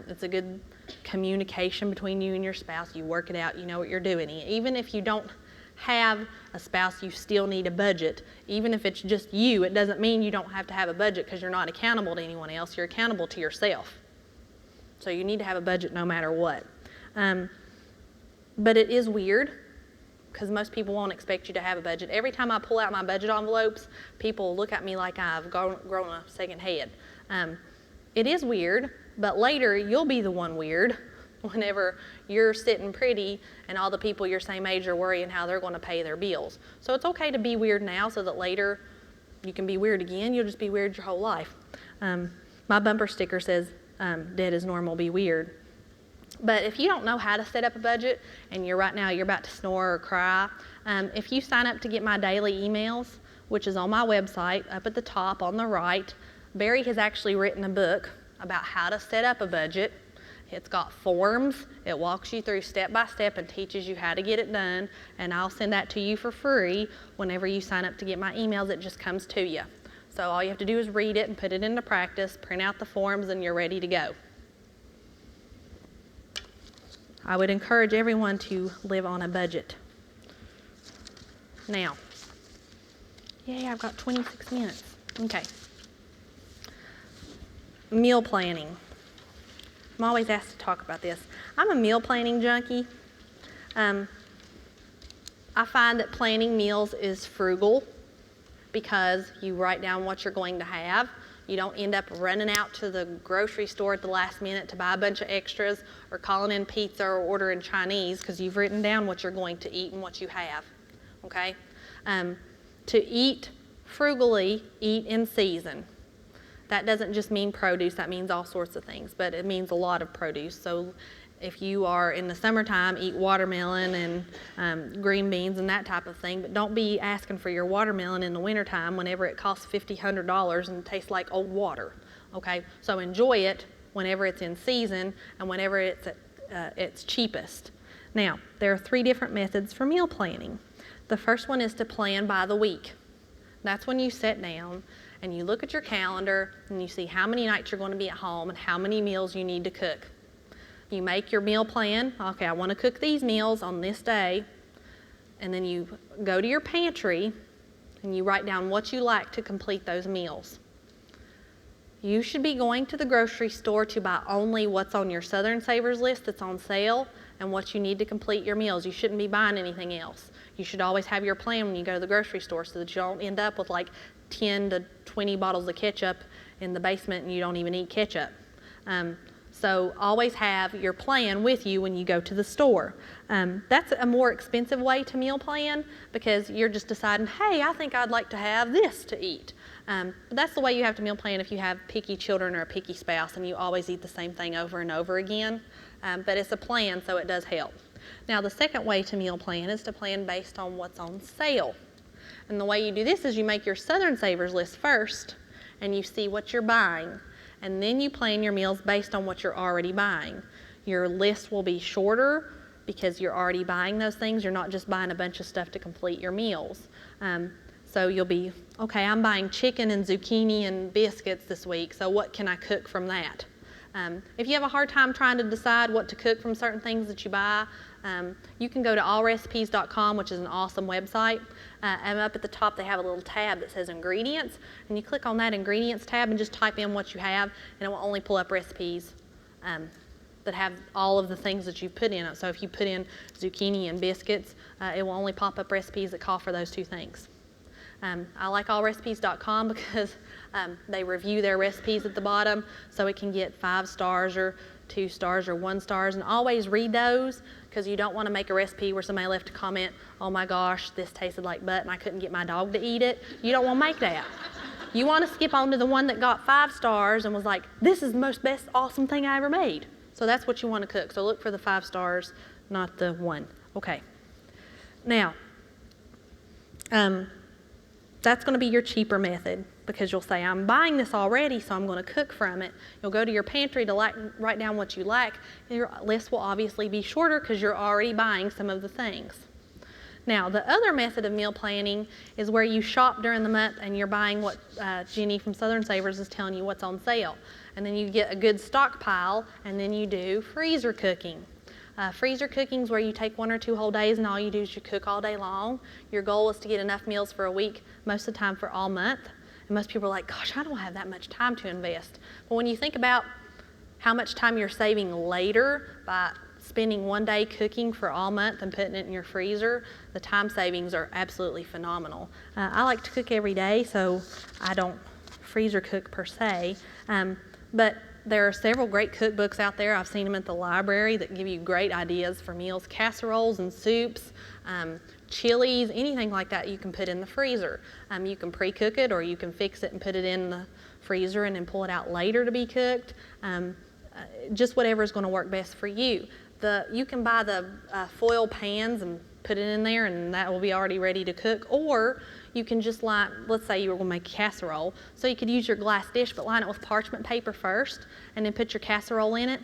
Speaker 1: It's a good communication between you and your spouse. You work it out. You know what you're doing. Even if you don't have a spouse, you still need a budget. Even if it's just you, it doesn't mean you don't have to have a budget because you're not accountable to anyone else. You're accountable to yourself. So you need to have a budget no matter what. But it is weird because most people won't expect you to have a budget. Every time I pull out my budget envelopes, people look at me like I've grown a second head. It is weird, but later you'll be the one weird whenever you're sitting pretty and all the people your same age are worrying how they're going to pay their bills. So it's okay to be weird now so that later you can be weird again. You'll just be weird your whole life. My bumper sticker says, dead is normal, be weird. But if you don't know how to set up a budget and you're about to snore or cry, if you sign up to get my daily emails, which is on my website up at the top on the right, Barry has actually written a book about how to set up a budget. It's got forms. It walks you through step by step and teaches you how to get it done. And I'll send that to you for free whenever you sign up to get my emails. It just comes to you. So all you have to do is read it and put it into practice, print out the forms, and you're ready to go. I would encourage everyone to live on a budget. Now, yay, I've got 26 minutes. Okay. Meal planning. I'm always asked to talk about this. I'm a meal planning junkie. I find that planning meals is frugal because you write down what you're going to have. You don't end up running out to the grocery store at the last minute to buy a bunch of extras or calling in pizza or ordering Chinese because you've written down what you're going to eat and what you have, okay? To eat frugally, eat in season. That doesn't just mean produce, that means all sorts of things, but it means a lot of produce. So if you are in the summertime, eat watermelon and green beans and that type of thing, but don't be asking for your watermelon in the wintertime whenever it costs $50, $100 and tastes like old water, okay? So enjoy it whenever it's in season and whenever it's at its cheapest. Now, there are 3 different methods for meal planning. The first one is to plan by the week. That's when you sit down and you look at your calendar and you see how many nights you're going to be at home and how many meals you need to cook. You make your meal plan. Okay, I want to cook these meals on this day. And then you go to your pantry and you write down what you like to complete those meals. You should be going to the grocery store to buy only what's on your Southern Savers list that's on sale and what you need to complete your meals. You shouldn't be buying anything else. You should always have your plan when you go to the grocery store so that you don't end up with like 10 to 20 bottles of ketchup in the basement and you don't even eat ketchup. So always have your plan with you when you go to the store. That's a more expensive way to meal plan because you're just deciding, hey, I think I'd like to have this to eat. But that's the way you have to meal plan if you have picky children or a picky spouse and you always eat the same thing over and over again. But it's a plan, so it does help. Now, the second way to meal plan is to plan based on what's on sale. And the way you do this is you make your Southern Savers list first and you see what you're buying. And then you plan your meals based on what you're already buying. Your list will be shorter because you're already buying those things. You're not just buying a bunch of stuff to complete your meals. So you'll be, okay, I'm buying chicken and zucchini and biscuits this week, so what can I cook from that? If you have a hard time trying to decide what to cook from certain things that you buy, you can go to allrecipes.com, which is an awesome website. And up at the top, they have a little tab that says ingredients. And you click on that ingredients tab and just type in what you have, and it will only pull up recipes that have all of the things that you've put in it. So if you put in zucchini and biscuits, it will only pop up recipes that call for those 2 things. I like allrecipes.com because they review their recipes at the bottom, so it can get 5 stars or 2 stars or 1 stars, and always read those because you don't want to make a recipe where somebody left a comment, oh my gosh, this tasted like butt and I couldn't get my dog to eat it. You don't want to make that. You want to skip on to the one that got 5 stars and was like, this is the most best awesome thing I ever made. So that's what you want to cook. So look for the 5 stars, not the 1. Okay. Now, that's going to be your cheaper method because you'll say, I'm buying this already, so I'm going to cook from it. You'll go to your pantry to write down what you like. Your list will obviously be shorter because you're already buying some of the things. Now, the other method of meal planning is where you shop during the month and you're buying what Jenny from Southern Savers is telling you what's on sale. And then you get a good stockpile, and then you do freezer cooking. Freezer cooking is where you take 1 or 2 whole days and all you do is you cook all day long. Your goal is to get enough meals for a week, most of the time for all month. And most people are like, gosh, I don't have that much time to invest. But when you think about how much time you're saving later by spending 1 day cooking for all month and putting it in your freezer, the time savings are absolutely phenomenal. I like to cook every day, so I don't freezer cook per se. But there are several great cookbooks out there. I've seen them at the library that give you great ideas for meals, casseroles and soups, chilies, anything like that you can put in the freezer. You can pre-cook it or you can fix it and put it in the freezer and then pull it out later to be cooked. Just whatever is going to work best for you. You can buy the foil pans and put it in there and that will be already ready to cook, or you can just let's say you were going to make a casserole, so you could use your glass dish but line it with parchment paper first and then put your casserole in it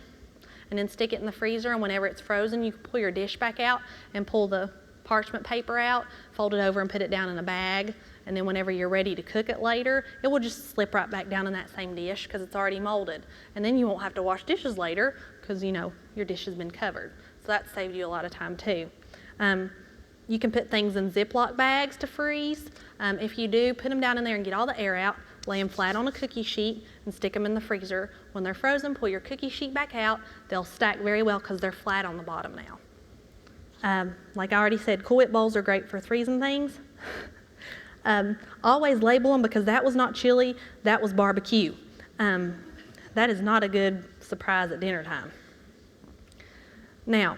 Speaker 1: and then stick it in the freezer, and whenever it's frozen you can pull your dish back out and pull the parchment paper out, fold it over and put it down in a bag, and then whenever you're ready to cook it later, it will just slip right back down in that same dish because it's already molded, and then you won't have to wash dishes later because your dish has been covered. So that saved you a lot of time too. You can put things in Ziploc bags to freeze. If you do, put them down in there and get all the air out, lay them flat on a cookie sheet and stick them in the freezer. When they're frozen, pull your cookie sheet back out. They'll stack very well because they're flat on the bottom now. Like I already said, Cool Whip bowls are great for freezing things. Always label them because that was not chili, that was barbecue. That is not a good surprise at dinner time. Now,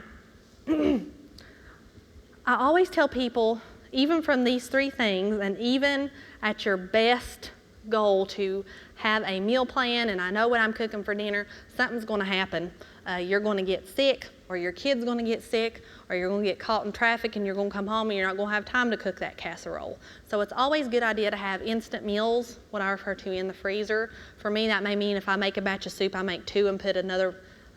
Speaker 1: I always tell people, even from these 3 things, and even at your best goal to have a meal plan, and I know what I'm cooking for dinner, something's going to happen. You're going to get sick, or your kid's going to get sick, or you're going to get caught in traffic and you're going to come home and you're not going to have time to cook that casserole. So it's always a good idea to have instant meals, what I refer to, in the freezer. For me, that may mean if I make a batch of soup, I make 2 and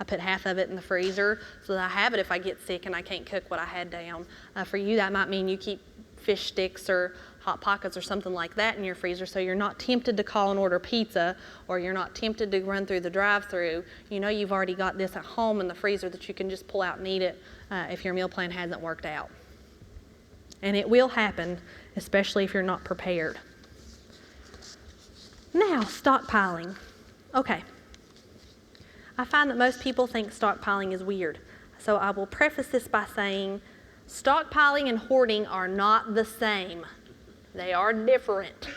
Speaker 1: I put half of it in the freezer so that I have it if I get sick and I can't cook what I had down. For you, that might mean you keep fish sticks or Hot Pockets or something like that in your freezer so you're not tempted to call and order pizza, or you're not tempted to run through the drive-thru. You know you've already got this at home in the freezer that you can just pull out and eat it if your meal plan hasn't worked out. And it will happen, especially if you're not prepared. Now, stockpiling. Okay. I find that most people think stockpiling is weird. So I will preface this by saying stockpiling and hoarding are not the same. They are different.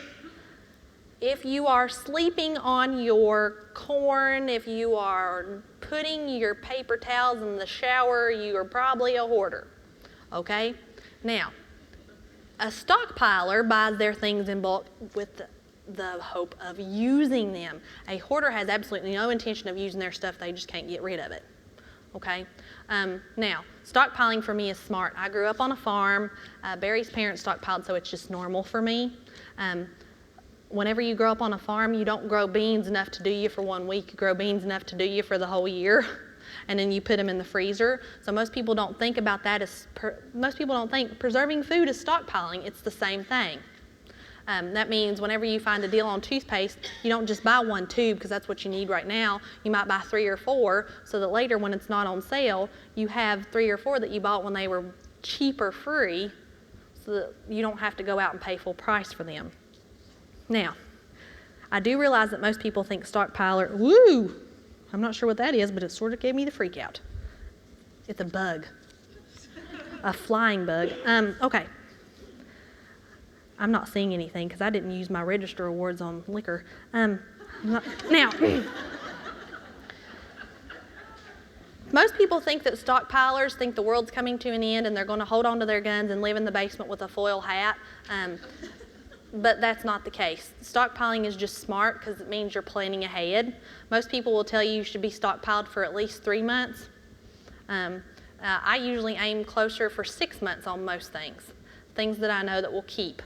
Speaker 1: If you are sleeping on your corn, if you are putting your paper towels in the shower, you are probably a hoarder. Okay? Now, a stockpiler buys their things in bulk with the hope of using them. A hoarder has absolutely no intention of using their stuff, they just can't get rid of it. Okay? Now, stockpiling for me is smart. I grew up on a farm. Barry's parents stockpiled, so it's just normal for me. Whenever you grow up on a farm, you don't grow beans enough to do you for 1 week. You grow beans enough to do you for the whole year, and then you put them in the freezer. So most people don't think about that most people don't think preserving food is stockpiling. It's the same thing. That means whenever you find a deal on toothpaste, you don't just buy 1 tube because that's what you need right now. You might buy 3 or 4 so that later when it's not on sale, you have 3 or 4 that you bought when they were cheap or free so that you don't have to go out and pay full price for them. Now, I do realize that most people think stockpiler, woo! I'm not sure what that is, but it sort of gave me the freak out. It's a bug. A flying bug. Okay. I'm not seeing anything because I didn't use my register awards on liquor. Now, people think that stockpilers think the world's coming to an end and they're going to hold on to their guns and live in the basement with a foil hat. But that's not the case. Stockpiling is just smart because it means you're planning ahead. Most people will tell you should be stockpiled for at least 3 months. I usually aim closer for 6 months on most things that I know that will keep.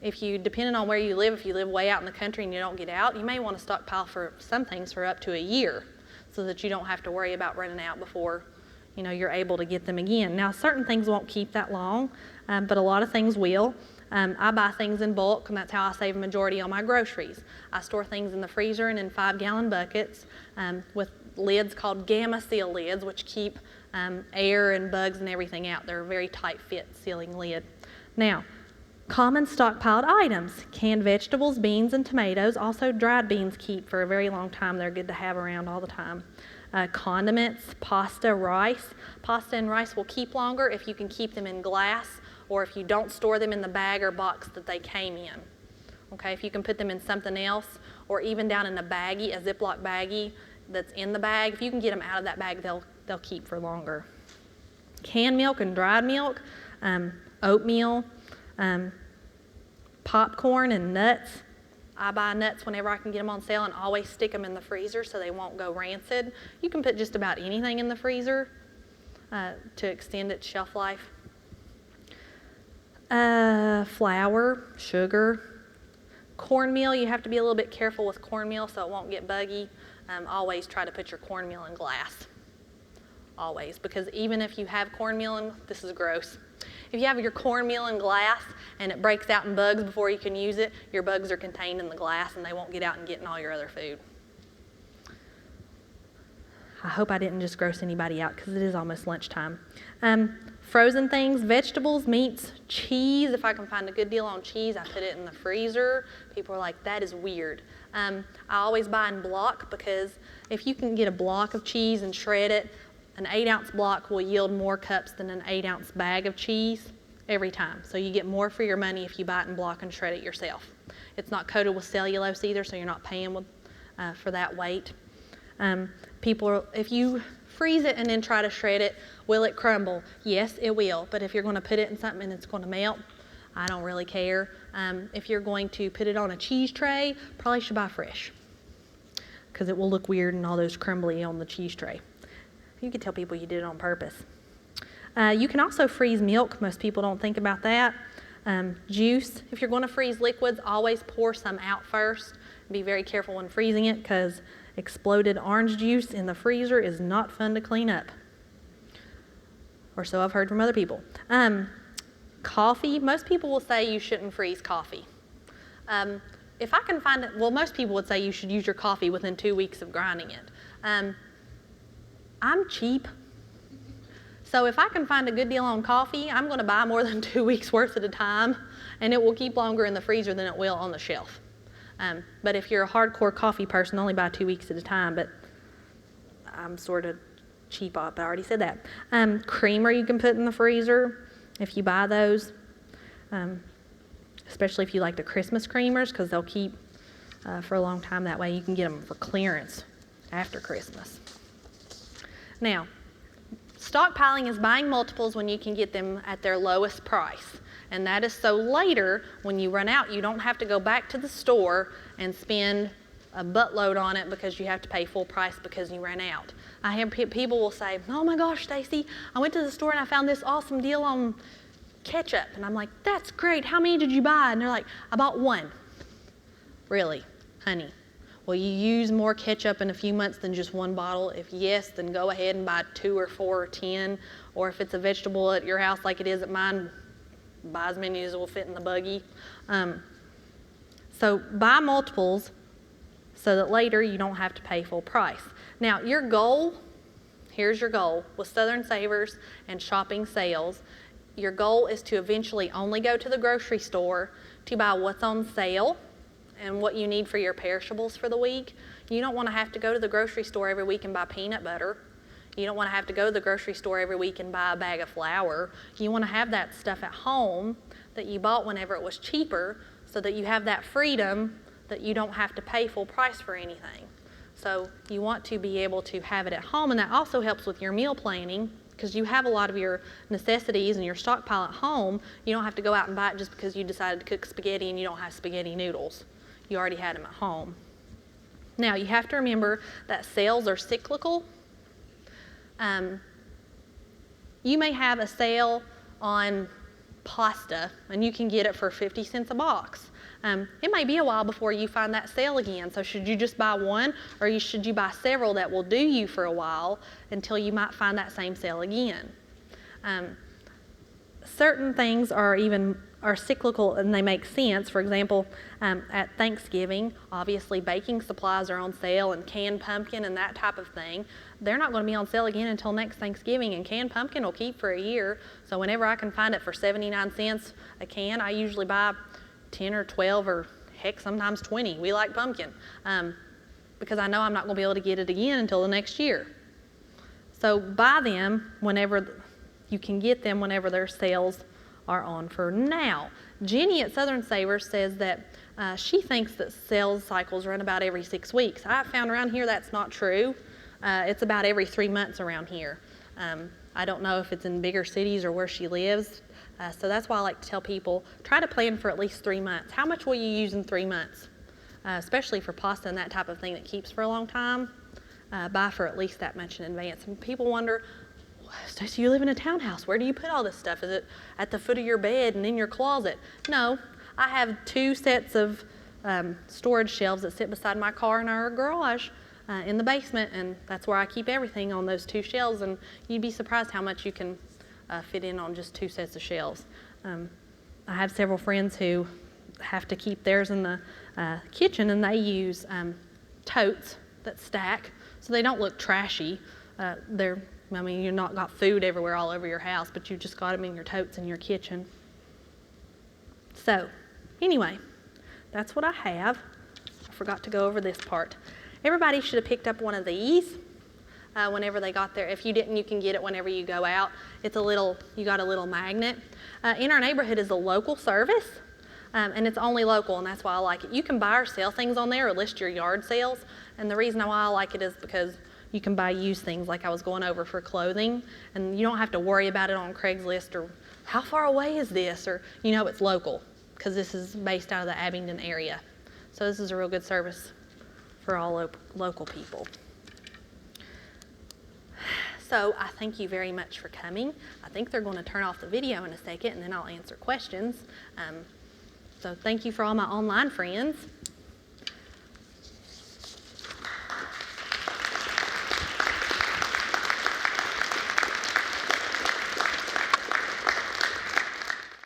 Speaker 1: Depending on where you live, if you live way out in the country and you don't get out, you may want to stockpile for some things for up to a year so that you don't have to worry about running out before you're able to get them again. Now, certain things won't keep that long, but a lot of things will. I buy things in bulk, and that's how I save a majority on my groceries. I store things in the freezer and in 5-gallon buckets with lids called Gamma Seal lids, which keep air and bugs and everything out. They're a very tight fit sealing lid. Now, common stockpiled items: canned vegetables, beans, and tomatoes. Also, dried beans keep for a very long time. They're good to have around all the time. Condiments, pasta, rice. Pasta and rice will keep longer if you can keep them in glass or if you don't store them in the bag or box that they came in. Okay, if you can put them in something else or even down in a baggie, a Ziploc baggie that's in the bag, if you can get them out of that bag, they'll keep for longer. Canned milk and dried milk, oatmeal, popcorn and nuts. I buy nuts whenever I can get them on sale and always stick them in the freezer so they won't go rancid. You can put just about anything in the freezer to extend its shelf life. Flour, sugar, cornmeal. You have to be a little bit careful with cornmeal so it won't get buggy. Always try to put your cornmeal in glass. Always, because even if you have cornmeal this is gross. If you have your cornmeal in glass and it breaks out in bugs before you can use it, your bugs are contained in the glass and they won't get out and get in all your other food. I hope I didn't just gross anybody out because it is almost lunchtime. Frozen things, vegetables, meats, cheese. If I can find a good deal on cheese, I put it in the freezer. People are like, that is weird. I always buy in block because if you can get a block of cheese and shred it, an 8-ounce block will yield more cups than an 8-ounce bag of cheese every time. So you get more for your money if you buy it in block and shred it yourself. It's not coated with cellulose either, so you're not paying for that weight. If you freeze it and then try to shred it, will it crumble? Yes, it will. But if you're going to put it in something and it's going to melt, I don't really care. If you're going to put it on a cheese tray, probably should buy fresh because it will look weird and all those crumbly on the cheese tray. You could tell people you did it on purpose. You can also freeze milk. Most people don't think about that. Juice. If you're going to freeze liquids, always pour some out first. Be very careful when freezing it because exploded orange juice in the freezer is not fun to clean up. Or so I've heard from other people. Coffee. Most people will say you shouldn't freeze coffee. If I can find it, most people would say you should use your coffee within 2 weeks of grinding it. I'm cheap. So if I can find a good deal on coffee, I'm going to buy more than 2 weeks worth at a time, and it will keep longer in the freezer than it will on the shelf. But if you're a hardcore coffee person, only buy 2 weeks at a time, but I'm sort of cheap up. I already said that. Creamer you can put in the freezer if you buy those, especially if you like the Christmas creamers because they'll keep for a long time. That way you can get them for clearance after Christmas. Now, stockpiling is buying multiples when you can get them at their lowest price. And that is so later, when you run out, you don't have to go back to the store and spend a buttload on it because you have to pay full price because you ran out. I have people will say, oh my gosh, Stacy, I went to the store and I found this awesome deal on ketchup. And I'm like, that's great. How many did you buy? And they're like, I bought 1. Really, honey? Will you use more ketchup in a few months than just 1 bottle? If yes, then go ahead and buy 2 or 4 or 10. Or if it's a vegetable at your house like it is at mine, buy as many as will fit in the buggy. So buy multiples so that later you don't have to pay full price. Now your goal, here's your goal with Southern Savers and shopping sales. Your goal is to eventually only go to the grocery store to buy what's on sale and what you need for your perishables for the week. You don't want to have to go to the grocery store every week and buy peanut butter. You don't want to have to go to the grocery store every week and buy a bag of flour. You want to have that stuff at home that you bought whenever it was cheaper so that you have that freedom that you don't have to pay full price for anything. So you want to be able to have it at home, and that also helps with your meal planning because you have a lot of your necessities and your stockpile at home. You don't have to go out and buy it just because you decided to cook spaghetti and you don't have spaghetti noodles. You already had them at home. Now you have to remember that sales are cyclical. You may have a sale on pasta and you can get it for 50 cents a box. It may be a while before you find that sale again, so should you just buy one or should you buy several that will do you for a while until you might find that same sale again? Certain things are cyclical and they make sense. For example, at Thanksgiving, obviously baking supplies are on sale and canned pumpkin and that type of thing. They're not going to be on sale again until next Thanksgiving, and canned pumpkin will keep for a year. So whenever I can find it for 79 cents a can, I usually buy 10 or 12 or heck sometimes 20. We like pumpkin because I know I'm not going to be able to get it again until the next year. So buy them whenever you can get them, whenever their sales are on. For now, Jenny at Southern Savers says that she thinks that sales cycles run about every 6 weeks. I found around here that's not true. It's about every 3 months around here. I don't know if it's in bigger cities or where she lives. So that's why I like to tell people, try to plan for at least 3 months. How much will you use in 3 months? Especially for pasta and that type of thing that keeps for a long time. Buy for at least that much in advance. And people wonder, Stacy, you live in a townhouse. Where do you put all this stuff? Is it at the foot of your bed and in your closet? No, I have 2 sets of storage shelves that sit beside my car in our garage in the basement, and that's where I keep everything, on those 2 shelves, and you'd be surprised how much you can fit in on just 2 sets of shelves. I have several friends who have to keep theirs in the kitchen, and they use totes that stack so they don't look trashy. You've not got food everywhere all over your house, but you just got them in your totes in your kitchen. So, anyway, that's what I have. I forgot to go over this part. Everybody should have picked up one of these whenever they got there. If you didn't, you can get it whenever you go out. You got a little magnet. In our neighborhood is a local service, and it's only local, and that's why I like it. You can buy or sell things on there or list your yard sales, and the reason why I like it is because you can buy used things like I was going over for clothing, and you don't have to worry about it on Craigslist or how far away is this, or it's local because this is based out of the Abingdon area. So this is a real good service for all local people. So I thank you very much for coming. I think they're going to turn off the video in a second and then I'll answer questions. So thank you for all my online friends.